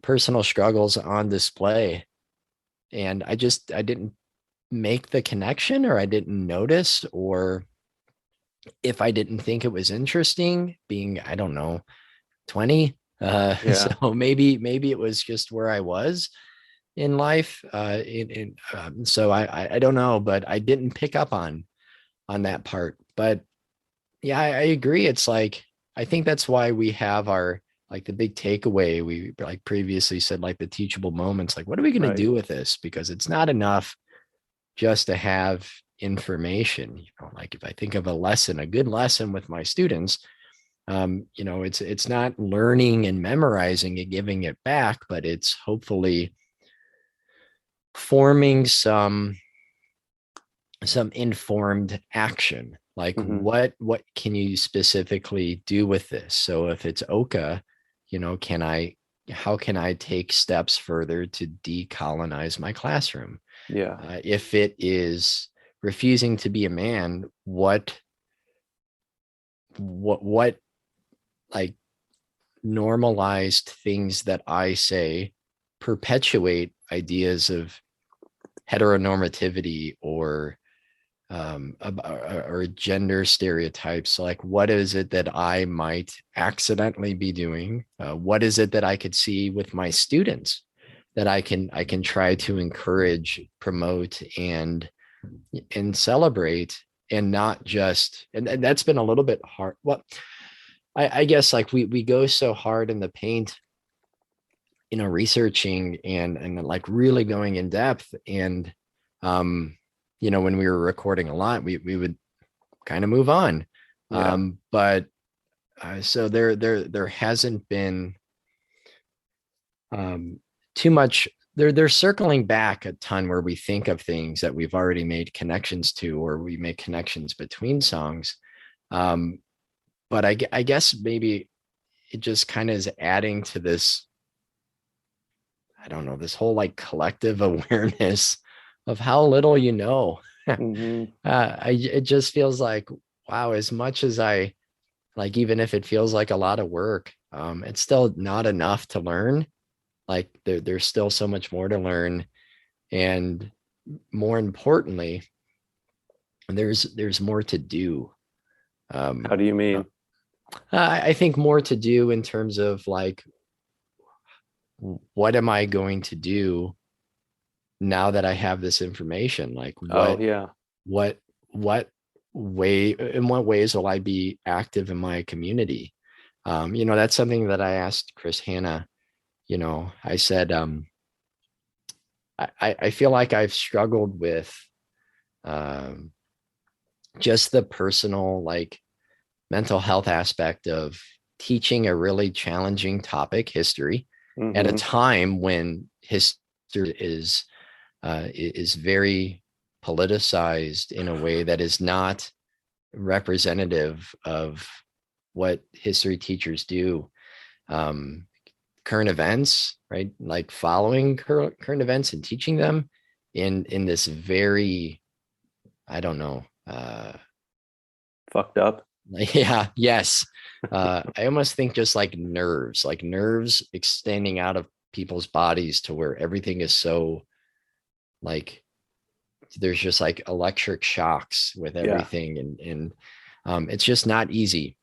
personal struggles on display, and I didn't make the connection, or I didn't notice, or if I didn't think it was interesting, being, I don't know, 20. So maybe it was just where I was in life. So I don't know, but I didn't pick up on that part. But yeah, I agree. It's like, I think that's why we have our, like, the big takeaway. We, like previously said, like the teachable moments, like, what are we going to do with this? Because it's not enough just to have information. Like if I think of a good lesson with my students, it's not learning and memorizing and giving it back, but it's hopefully forming some informed action. Like what can you specifically do with this? So if it's Oka, how can I take steps further to decolonize my classroom? If it is refusing to be a man, what like normalized things that I say perpetuate ideas of heteronormativity or gender stereotypes? Like, what is it that I might accidentally be doing? What is it that I could see with my students that I can try to encourage, promote, and celebrate, and not just, and that's been a little bit hard. Well, I guess, like, we go so hard in the paint, researching and like really going in depth. And when we were recording a lot, we would kind of move on. But so there hasn't been too much. They're circling back a ton where we think of things that we've already made connections to, or we make connections between songs. But I guess maybe it just kind of is adding to this, I don't know, this whole like collective awareness of how little it just feels like, wow, as much as I like, even if it feels like a lot of work, it's still not enough to learn. Like there's still so much more to learn. And more importantly, there's more to do. How do you mean? I think more to do in terms of like, what am I going to do now that I have this information? Like, what in what ways will I be active in my community? That's something that I asked Chris Hanna. I said, I feel like I've struggled with just the personal, like, mental health aspect of teaching a really challenging topic, history, at a time when history is very politicized in a way that is not representative of what history teachers do. Current events, right? Like following current events and teaching them in this very, I don't know, fucked up. Yeah. Yes. I almost think just like nerves extending out of people's bodies to where everything is so, like, there's just like electric shocks with everything. And it's just not easy.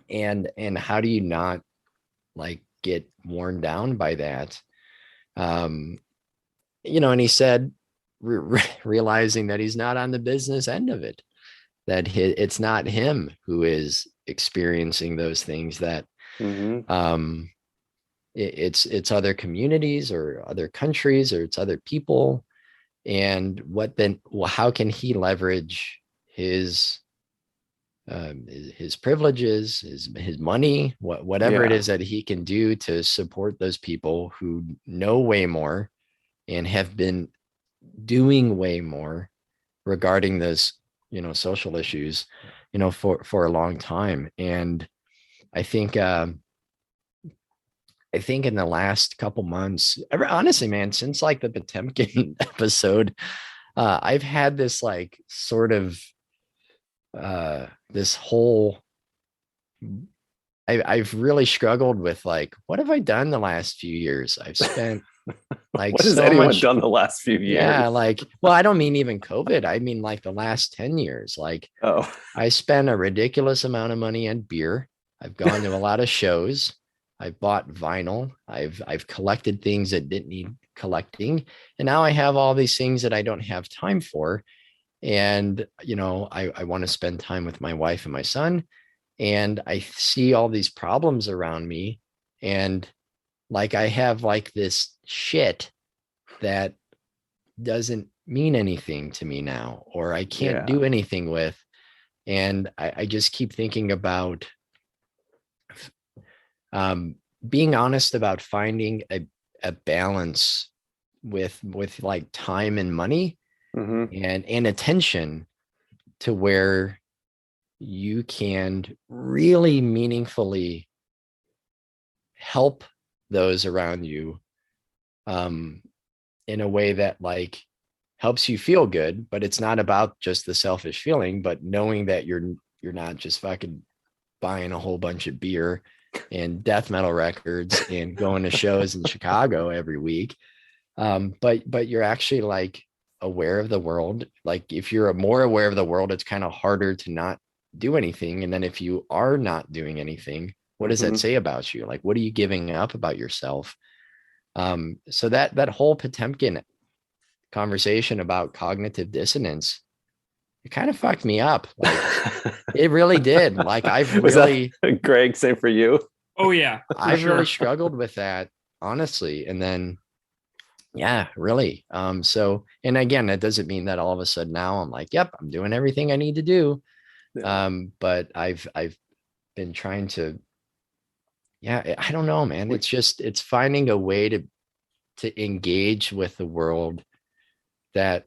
And how do you not, like, get worn down by that? And he said, realizing that he's not on the business end of it, that it's not him who is experiencing those things, that it's other communities or other countries, or it's other people. And how can he leverage his privileges, his money, whatever it is that he can do to support those people who know way more and have been doing way more regarding those, social issues, for a long time. And I think in the last couple months, honestly, man, since like the Potemkin episode, I've had this like sort of this whole I've really struggled with like, what have I done the last few years? I've spent like What has so anyone much. done the last few years? Yeah, like, well, I don't mean even COVID. I mean like the last 10 years. Like Oh, I spent a ridiculous amount of money on beer. I've gone to a lot of shows. I've bought vinyl. I've collected things that didn't need collecting. And now I have all these things that I don't have time for. And, I want to spend time with my wife and my son. And I see all these problems around me. And like I have like this shit that doesn't mean anything to me now, or I can't do anything with. And I just keep thinking about being honest about finding a balance with like time and money and attention to where you can really meaningfully help those around you in a way that like helps you feel good, but it's not about just the selfish feeling, but knowing that you're not just fucking buying a whole bunch of beer and death metal records and going to shows in Chicago every week. But you're actually like aware of the world. Like if you're more aware of the world, it's kind of harder to not do anything. And then if you are not doing anything, what does that say about you? Like, what are you giving up about yourself? So that whole Potemkin conversation about cognitive dissonance, it kind of fucked me up. Like it really did. Like I've really, Greg, same for you. Oh yeah, I've really struggled with that, honestly. And then, yeah, really. So, and again, that doesn't mean that all of a sudden now I'm like, yep, I'm doing everything I need to do. But I've been trying to, I don't know, man. It's finding a way to engage with the world that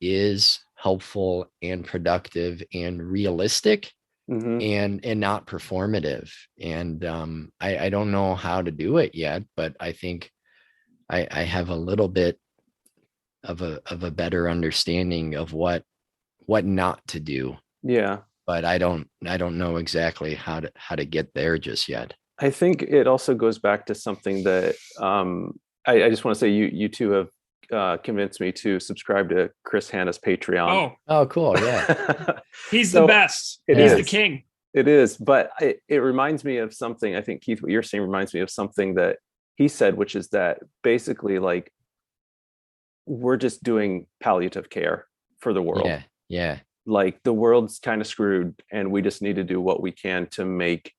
is helpful and productive and realistic and not performative. And I don't know how to do it yet, but I think I have a little bit of a better understanding of what not to do. Yeah. But I don't know exactly how to get there just yet. I think it also goes back to something that I just want to say you two have convinced me to subscribe to Chris Hanna's Patreon. Oh, cool. Yeah. He's the best. He's the king. It is. But it reminds me of something. I think, Keith, what you're saying reminds me of something that he said, which is that basically like we're just doing palliative care for the world. Yeah. Like the world's kind of screwed and we just need to do what we can to make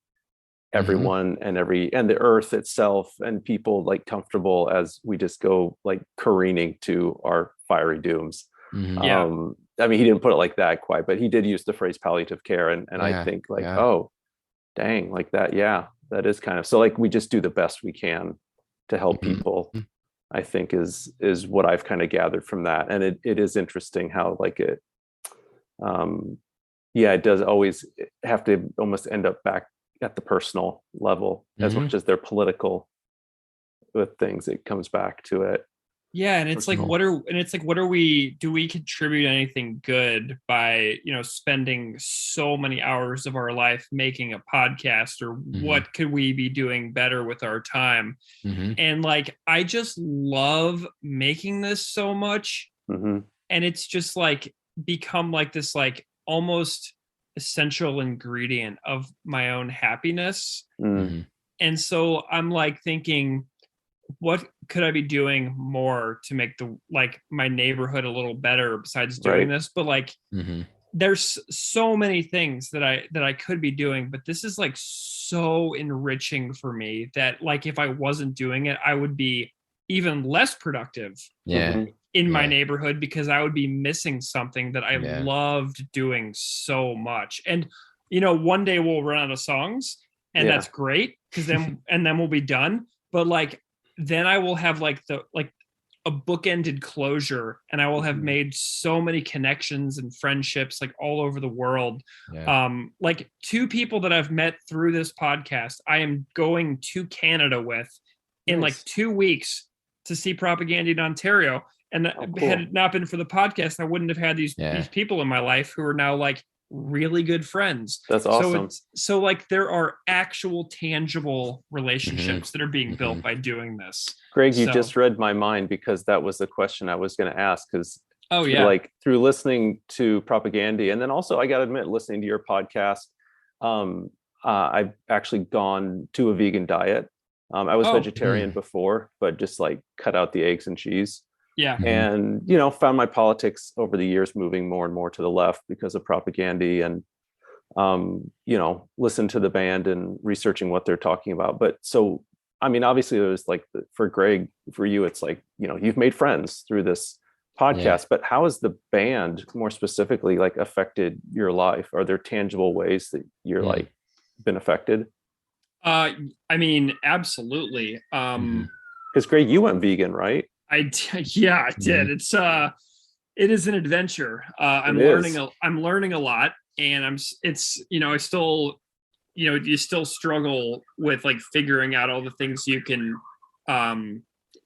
everyone and the earth itself and people like comfortable as we just go like careening to our fiery dooms. I mean, he didn't put it like that quite, but he did use the phrase palliative care. And I think like, oh, dang, like that. Yeah, that is kind of, so like, we just do the best we can to help people, I think is what I've kind of gathered from that. And it is interesting how like it does always have to almost end up back at the personal level as much as they're political with things. It comes back to it. Yeah, and it's like, do we contribute anything good by, spending so many hours of our life making a podcast, or what could we be doing better with our time? And like, I just love making this so much. And it's just like become like this, like almost essential ingredient of my own happiness. And so I'm like thinking, what could I be doing more to make my neighborhood a little better besides doing this? But like, there's so many things that I could be doing, but this is like so enriching for me that like, if I wasn't doing it, I would be even less productive in my neighborhood, because I would be missing something that I loved doing so much. And, one day we'll run out of songs and that's great, because then we'll be done. But like, then I will have like a bookended closure, and I will have made so many connections and friendships like all over the world. Like 2 people that I've met through this podcast, I am going to Canada with in like 2 weeks to see Propaganda in Ontario. And had it not been for the podcast, I wouldn't have had these people in my life who are now like really good friends. That's awesome. So like there are actual tangible relationships that are being built by doing this. Greg, you just read my mind, because that was the question I was going to ask. Because through listening to Propaganda, and then also I got to admit, listening to your podcast, I've actually gone to a vegan diet. I was vegetarian before, but just like cut out the eggs and cheese. Yeah. And, found my politics over the years moving more and more to the left because of Propaganda, and, listen to the band and researching what they're talking about. But so, I mean, obviously it was like, for Greg, for you, it's like, you've made friends through this podcast, but how has the band more specifically like affected your life? Are there tangible ways that you're like been affected? I mean, absolutely. Because Greg, you went vegan, right? I did. It is an adventure. I'm learning a lot, and I still, you still struggle with like figuring out all the things you can,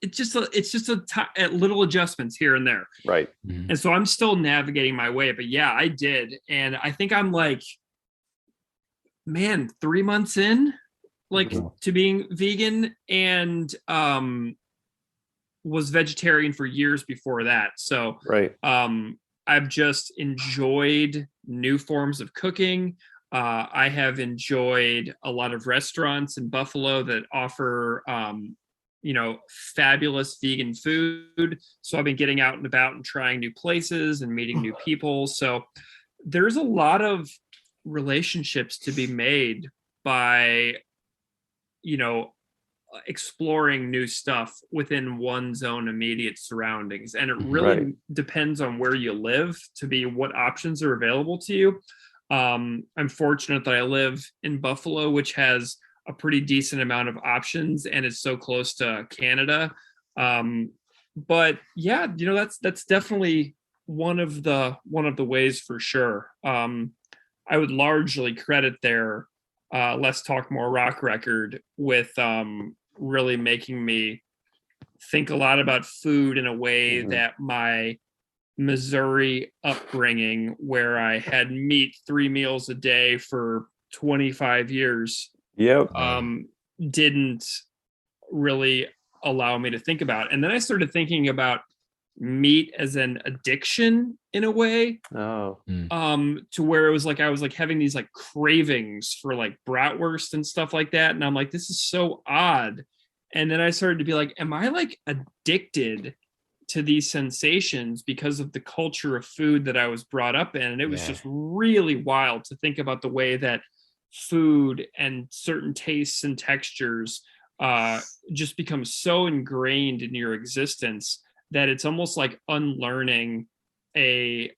it's just little adjustments here and there. Right. And so I'm still navigating my way, but yeah, I did. And I think I'm like, man, 3 months in, like to being vegan, and, was vegetarian for years before that. So, I've just enjoyed new forms of cooking. I have enjoyed a lot of restaurants in Buffalo that offer, fabulous vegan food. So I've been getting out and about and trying new places and meeting new people. So there's a lot of relationships to be made by, exploring new stuff within one's own immediate surroundings. And it really depends on where you live to be what options are available to you. I'm fortunate that I live in Buffalo, which has a pretty decent amount of options, and it's so close to Canada. But yeah, that's definitely one of the ways for sure. I would largely credit their Let's Talk More Rock record with really making me think a lot about food in a way that my Missouri upbringing, where I had meat 3 meals a day for 25 years, didn't really allow me to think about. And then I started thinking about meat as an addiction in a way, to where it was like I was like having these like cravings for like bratwurst and stuff like that, and I'm like, this is so odd. And then I started to be like, am I like addicted to these sensations because of the culture of food that I was brought up in? And it was just really wild to think about the way that food and certain tastes and textures just become so ingrained in your existence that it's almost like unlearning a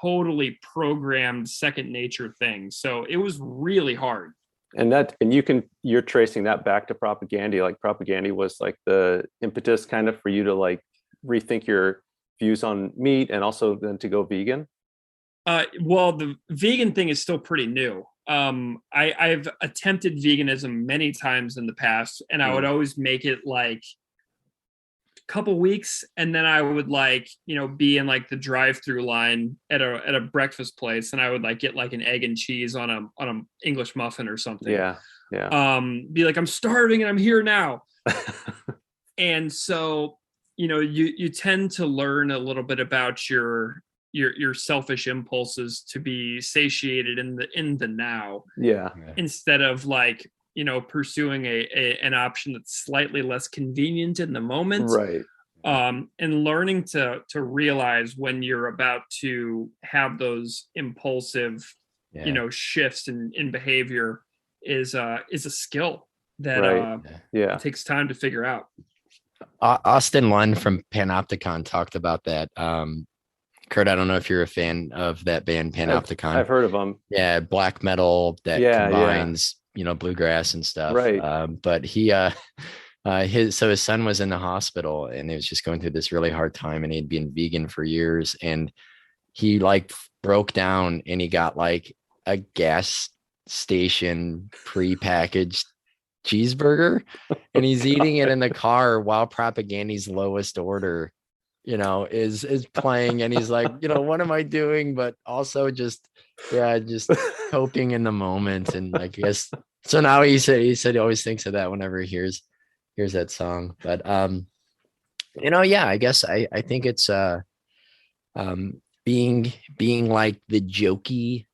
totally programmed second nature thing. So it was really hard. And you're tracing that back to Propaganda. Like Propaganda was like the impetus kind of for you to like rethink your views on meat, and also then to go vegan. Well, the vegan thing is still pretty new. I've attempted veganism many times in the past, and I would always make it like couple weeks, and then I would like be in like the drive-through line at a breakfast place, and I would like get like an egg and cheese on a English muffin or something. Be like, I'm starving and I'm here now. And so you tend to learn a little bit about your selfish impulses to be satiated in the now, instead of like pursuing an option that's slightly less convenient in the moment. And learning to realize when you're about to have those impulsive, shifts in behavior is a skill that it takes time to figure out. Austin Lund from Panopticon talked about that. Kurt, I don't know if you're a fan of that band Panopticon. I've heard of them. Yeah, black metal that combines bluegrass and stuff. But he his son was in the hospital, and he was just going through this really hard time, and he'd been vegan for years, and he like broke down, and he got like a gas station pre-packaged cheeseburger, and he's eating it in the car while Propaganda's Lowest Order is playing, and he's like, what am I doing? But also just coping in the moment. And I guess so now he said he always thinks of that whenever he hears that song. But yeah, I guess I think it's being like the jokey,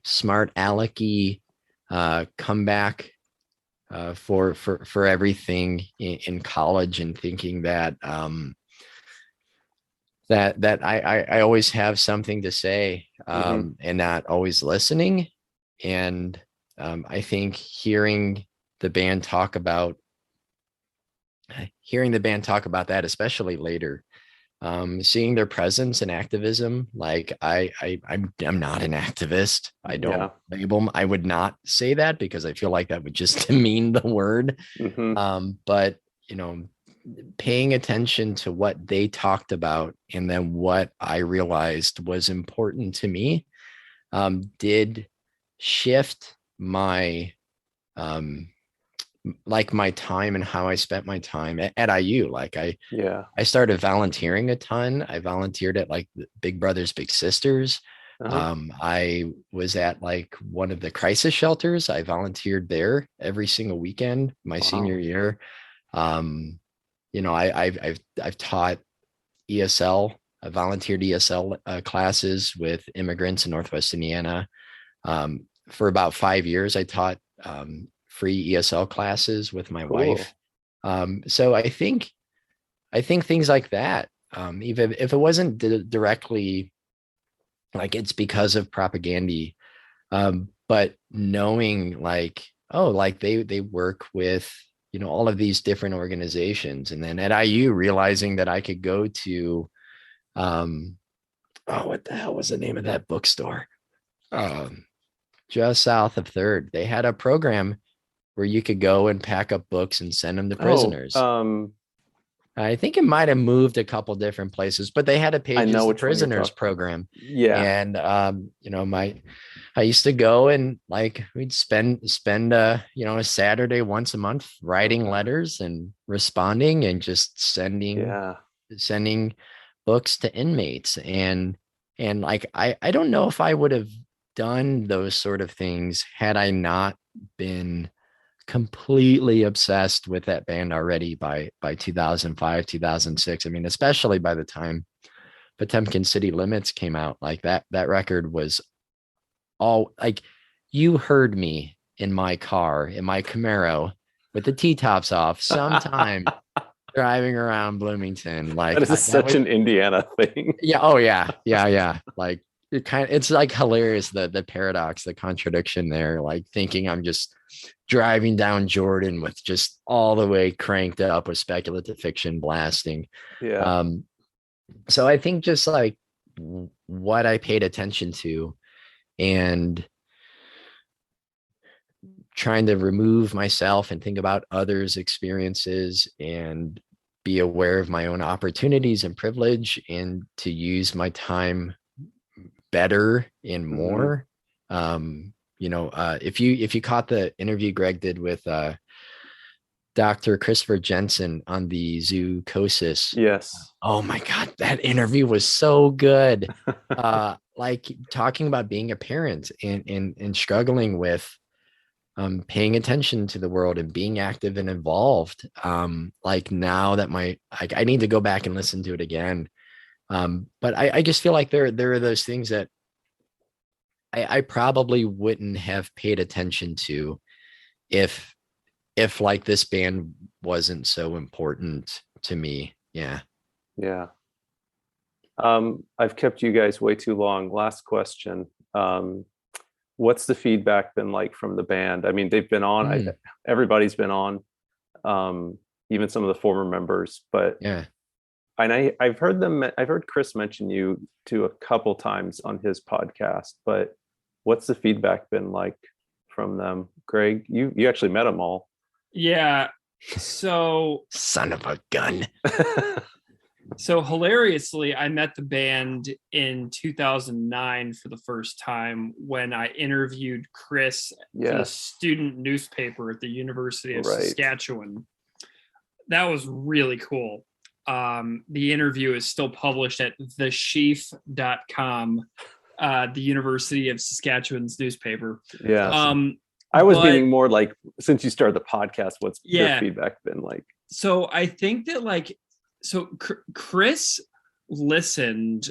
smart alecky comeback for everything in college, and thinking that that I always have something to say, and not always listening. And I think hearing the band talk about that, especially later, seeing their presence and activism. Like I'm not an activist. I don't label. I would not say that, because I feel like that would just demean the word. But paying attention to what they talked about, and then what I realized was important to me, did shift my my time and how I spent my time at IU. Like I started volunteering a ton. I volunteered at like Big Brothers Big Sisters. I was at like one of the crisis shelters. I volunteered there every single weekend my senior year. I've taught ESL. I volunteered ESL classes with immigrants in Northwest Indiana. For about 5 years, I taught free ESL classes with my wife. So I think things like that, even if it wasn't directly like it's because of propaganda, but knowing like, oh, like they work with, all of these different organizations. And then at IU, realizing that I could go to, what the hell was the name of that bookstore? Just south of 3rd. They had a program where you could go and pack up books and send them to prisoners. I think it might have moved a couple different places, but they had a Pages to Prisoners program. Yeah. And, I used to go, and like we'd spend a Saturday once a month writing letters and responding, and just sending books to inmates. And like, I don't know if I would have done those sort of things had I not been completely obsessed with that band already by 2005, 2006. I mean, especially by the time Potemkin City Limits came out, like that record was all like, you heard me in my car, in my Camaro with the T-tops off sometime driving around Bloomington. Like that is such an Indiana thing. Yeah. Oh yeah. Yeah. Like it's like hilarious, the paradox, the contradiction there, like thinking I'm just driving down Jordan with just all the way cranked up with speculative fiction blasting. So I think just like what I paid attention to, and trying to remove myself and think about others' experiences, and be aware of my own opportunities and privilege, and to use my time better and more. If you caught the interview Greg did with Dr. Christopher Jensen on the zoocosis. Yes. Oh my God, that interview was so good. Like talking about being a parent and struggling with paying attention to the world and being active and involved. Like now that I need to go back and listen to it again. But I just feel like there are those things that I probably wouldn't have paid attention to if like this band wasn't so important to me. Yeah. I've kept you guys way too long. Last question. What's the feedback been like from the band? I mean, they've been on, everybody's been on, even some of the former members, but yeah. And I've heard Chris mention you to a couple times on his podcast, but what's the feedback been like from them? Greg, you actually met them all. Yeah. So son of a gun. So hilariously, I met the band in 2009 for the first time when I interviewed Chris for the student newspaper at the University of Saskatchewan. That was really cool. the interview is still published at thesheaf.com, the University of Saskatchewan's newspaper. Yeah. I was meaning more like, since you started the podcast, what's your feedback been like? So I think that Chris listened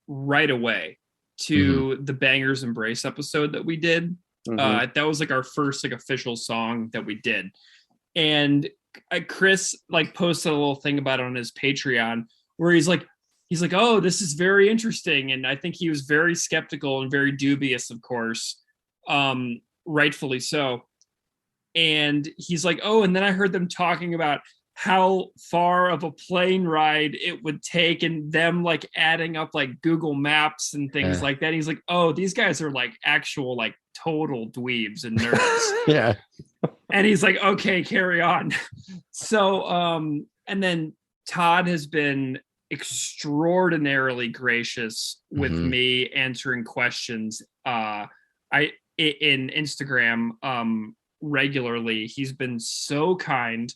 right away to the Bangers Embrace episode that we did. That was like our first like official song that we did. And Chris like posted a little thing about it on his Patreon where he's like, oh, this is very interesting. And I think he was very skeptical and very dubious, of course. Rightfully so. And he's like, oh, and then I heard them talking about how far of a plane ride it would take and them like adding up like Google Maps and things like that. He's like, oh, these guys are like actual like total dweebs and nerds. Yeah. And he's like, okay, carry on. So, and then Todd has been extraordinarily gracious with me answering questions. In Instagram regularly. He's been so kind.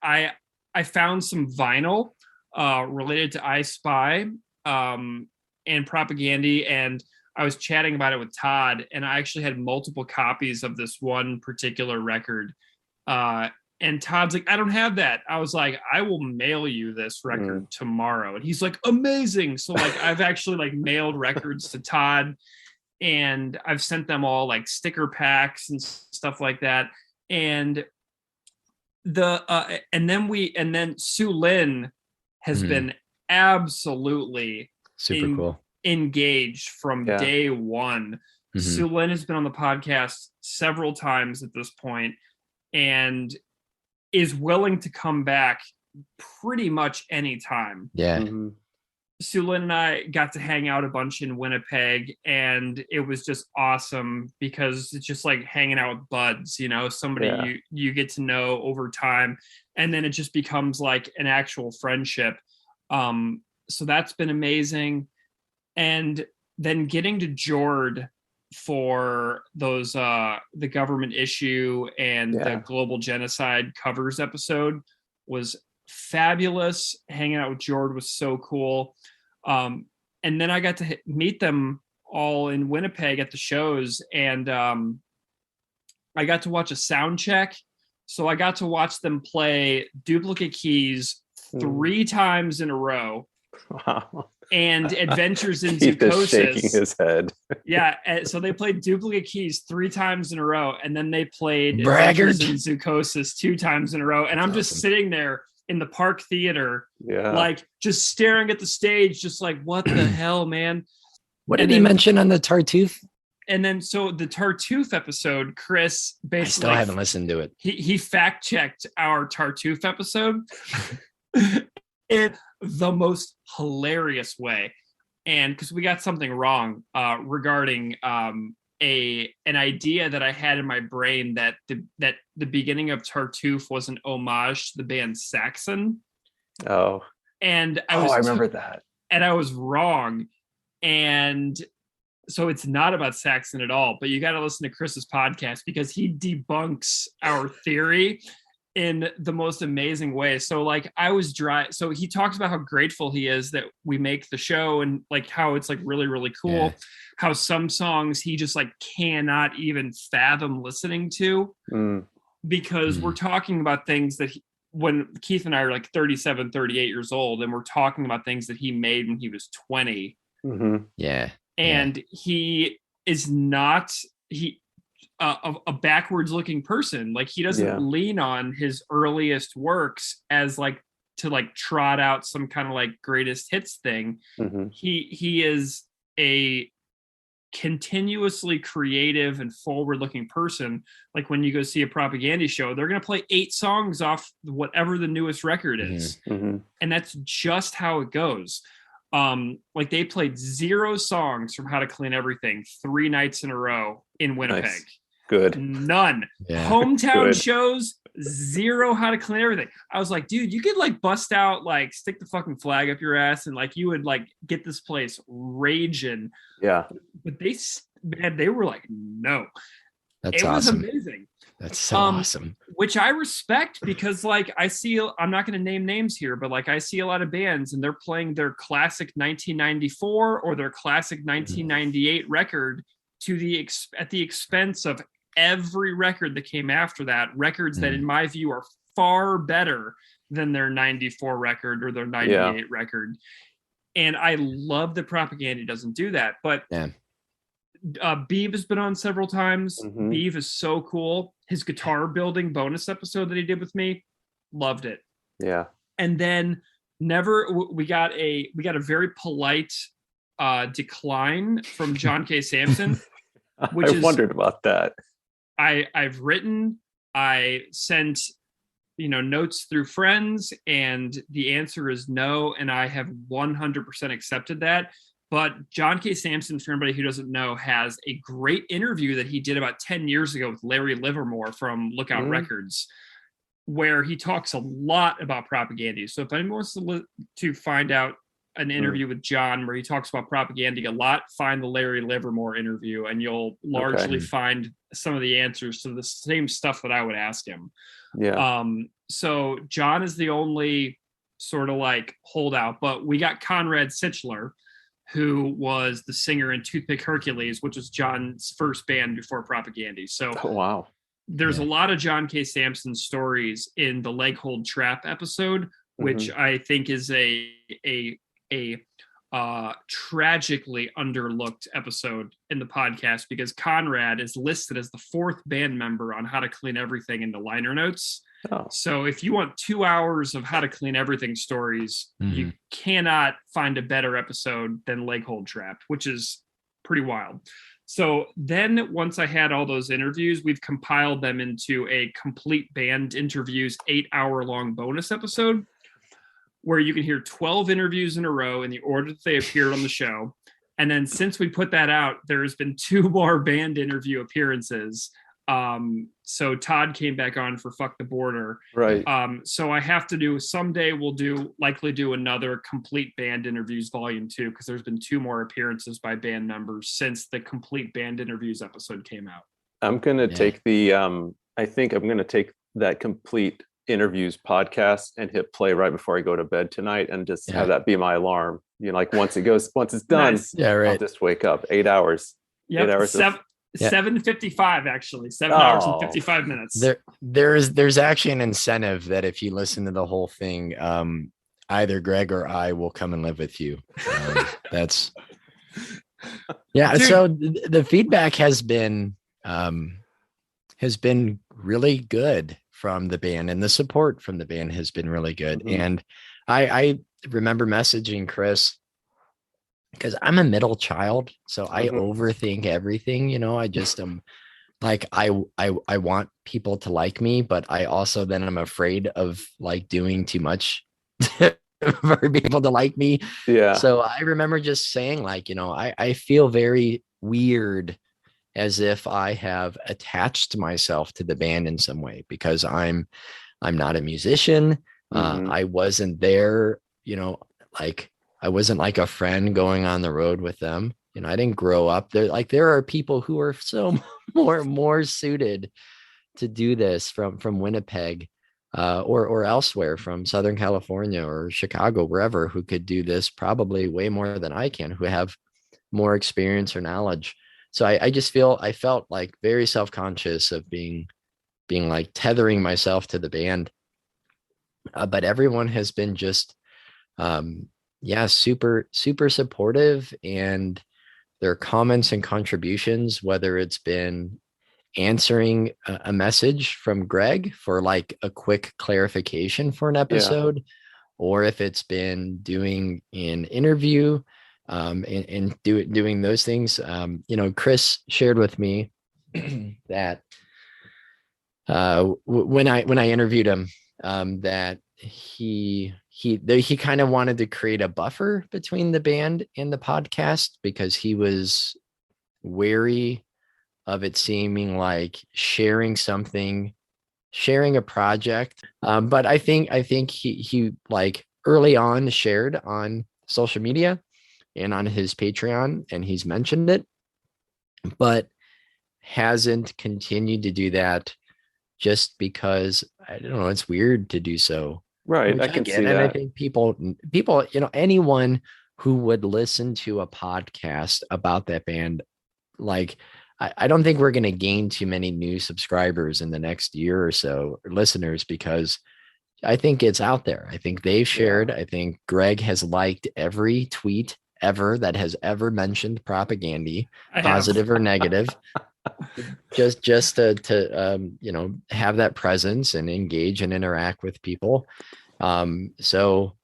I found some vinyl related to I Spy and Propagandy, and I was chatting about it with Todd, and I actually had multiple copies of this one particular record. And Todd's like, I don't have that. I was like, I will mail you this record tomorrow. And he's like, amazing. So like I've actually like mailed records to Todd, and I've sent them all like sticker packs and stuff like that. And and then Sue Lynn has been absolutely super cool, engaged from day one. Sue Lynn has been on the podcast several times at this point and is willing to come back pretty much anytime. Yeah. Sue Lynn and I got to hang out a bunch in Winnipeg, and it was just awesome because it's just like hanging out with buds, you know, somebody you get to know over time, and then it just becomes like an actual friendship. So that's been amazing. And then getting to Jord for those the government issue and the global genocide covers episode was fabulous. Hanging out with Jord was so cool. And then I got to meet them all in Winnipeg at the shows, and I got to watch a sound check. So I got to watch them play Duplicate Keys 3 times in a row. Wow. And Adventures in Keith Zoocosis. is shaking his head. Yeah, so they played Duplicate Keys 3 times in a row, and then they played Braggart. Adventures in Zoocosis 2 times in a row. And I'm just sitting there in the Park Theater, like just staring at the stage, just like, what the hell, man? What did he mention on the Tartuffe? And then so the Tartuffe episode, Chris basically, I still haven't listened to it. He fact checked our Tartuffe episode in the most hilarious way. And because we got something wrong regarding an idea that I had in my brain that the beginning of Tartuffe was an homage to the band Saxon. Oh. And I remember that. And I was wrong. And so it's not about Saxon at all, but you got to listen to Chris's podcast because he debunks our theory in the most amazing way. So like I was dry. So he talks about how grateful he is that we make the show and like how it's like really, really cool. Yeah. How some songs he just like cannot even fathom listening to because we're talking about things that when Keith and I are like 37, 38 years old, and we're talking about things that he made when he was 20. Yeah. And he is not, a backwards looking person. Like he doesn't lean on his earliest works as like to like trot out some kind of like greatest hits thing. He is a continuously creative and forward looking person. Like when you go see a Propaganda show, they're going to play 8 songs off whatever the newest record is. And that's just how it goes. Like they played 0 songs from How to Clean Everything 3 nights in a row in Winnipeg. Nice. Good. None. Hometown shows, 0 How to Clean Everything. I was like, dude, you could like bust out, like stick the fucking flag up your ass and like you would like get this place raging. Yeah. But they were like, no. That's awesome. It was amazing. That's so awesome. Which I respect, because like I'm not going to name names here, but like I see a lot of bands and they're playing their classic 1994 or their classic 1998 record at the expense of every record that came after that, records that in my view are far better than their 94 record or their 98 record. And I love that Propaganda doesn't do that, but Beeve has been on several times. Beeve is so cool. His guitar building bonus episode that he did with me, loved it. Yeah. And then we got a very polite decline from John K. Sampson. I wondered about that. I've written, I sent notes through friends, and the answer is no, and I have 100% accepted that. But John K. Sampson, for anybody who doesn't know, has a great interview that he did about 10 years ago with Larry Livermore from Lookout Records, where he talks a lot about Propaganda. So if anyone wants to find out an interview with John where he talks about Propaganda a lot, find the Larry Livermore interview, and you'll largely find some of the answers to the same stuff that I would ask him. Yeah. So John is the only sort of like holdout, but we got Conrad Sichler, who was the singer in Toothpick Hercules, which was John's first band before Propaganda. So there's a lot of John K. Sampson stories in the Leg Hold Trap episode, which I think is a tragically underlooked episode in the podcast, because Conrad is listed as the 4th band member on How to Clean Everything in the liner notes. So if you want 2 hours of How to Clean Everything stories, you cannot find a better episode than Leg Hold Trap, which is pretty wild. So then once I had all those interviews, we've compiled them into a complete band interviews 8-hour-long bonus episode, where you can hear 12 interviews in a row in the order that they appeared on the show. And then since we put that out, there's been 2 more band interview appearances. So Todd came back on for Fuck the Border. Right. So I have to do, someday we'll likely do another complete band interviews volume 2, because there's been 2 more appearances by band members since the complete band interviews episode came out. I'm going to take I think I'm going to take that complete interviews podcast and hit play right before I go to bed tonight, and just have that be my alarm. Like once it's done, I'll just wake up. 8 hours. Yep. 8 hours. 7:55 actually. 7 hours and 55 minutes. There's actually an incentive that if you listen to the whole thing, either Greg or I will come and live with you. That's Dude. So the feedback has been really good from the band, and the support from the band has been really good. And I remember messaging Chris, because I'm a middle child, so I overthink everything. I just am like, I want people to like me, but I also then I'm afraid of like doing too much for people to like me. Yeah. So I remember just saying like, I feel very weird, as if I have attached myself to the band in some way, because I'm not a musician. I wasn't there, like I wasn't like a friend going on the road with them. I didn't grow up there. Like there are people who are so more suited to do this from Winnipeg or elsewhere, from Southern California or Chicago, wherever, who could do this probably way more than I can, who have more experience or knowledge. So I felt like very self-conscious of being like tethering myself to the band. But everyone has been just, super, super supportive, and their comments and contributions, whether it's been answering a message from Greg for like a quick clarification for an episode, or if it's been doing an interview, and doing those things. Chris shared with me that when I interviewed him, that he kind of wanted to create a buffer between the band and the podcast, because he was wary of it seeming like sharing a project. But I think he like early on shared on social media and on his Patreon, and he's mentioned it, but hasn't continued to do that just because I don't know, it's weird to do so. Right. Which I can get, see and I that. think people, anyone who would listen to a podcast about that band, like, I don't think we're going to gain too many new subscribers in the next year or so, or listeners, because I think it's out there. I think they've shared. I think Greg has liked every tweet ever that has ever mentioned propaganda, positive or negative. just to have that presence and engage and interact with people. So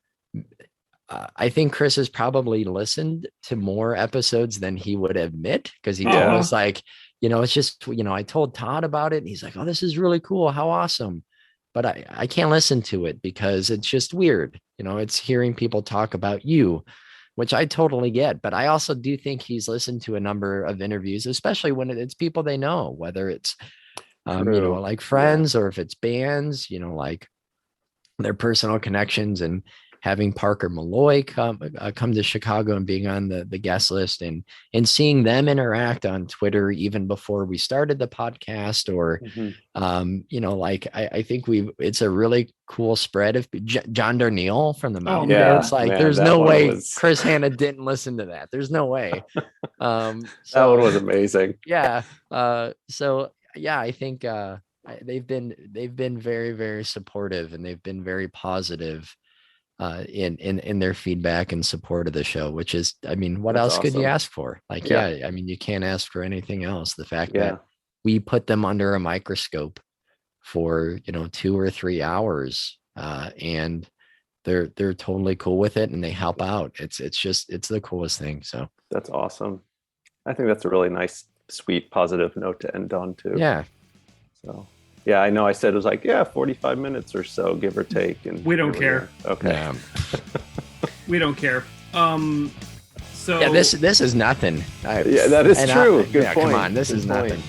I think Chris has probably listened to more episodes than he would admit, because he told us, like, it's just, I told Todd about it and he's like, oh, this is really cool. How awesome. But I can't listen to it because it's just weird. It's hearing people talk about you, which I totally get. But I also do think he's listened to a number of interviews, especially when it's people they know, whether it's, like friends, or if it's bands, like their personal connections, and having Parker Malloy come to Chicago and being on the guest list, and seeing them interact on Twitter even before we started the podcast, or like I think it's a really cool spread of John Darnielle from the Mountain Goats. Like, there's no way Chris Hanna didn't listen to that. There's no way. So that one was amazing. Yeah. So yeah, I think they've been very, very supportive, and they've been very positive in their feedback and support of the show, which is, I mean, what else could you ask for? Like, I mean, you can't ask for anything else. The fact that we put them under a microscope for 2 or 3 hours, and they're totally cool with it, and they help out. It's the coolest thing. So that's awesome. I think that's a really nice, sweet, positive note to end on too. Yeah. So yeah, I know I said it was like 45 minutes or so, give or take, and we don't care. Okay. Yeah. We don't care. So yeah, this is nothing. Yeah, that is true. Good point. Come on, this is nothing.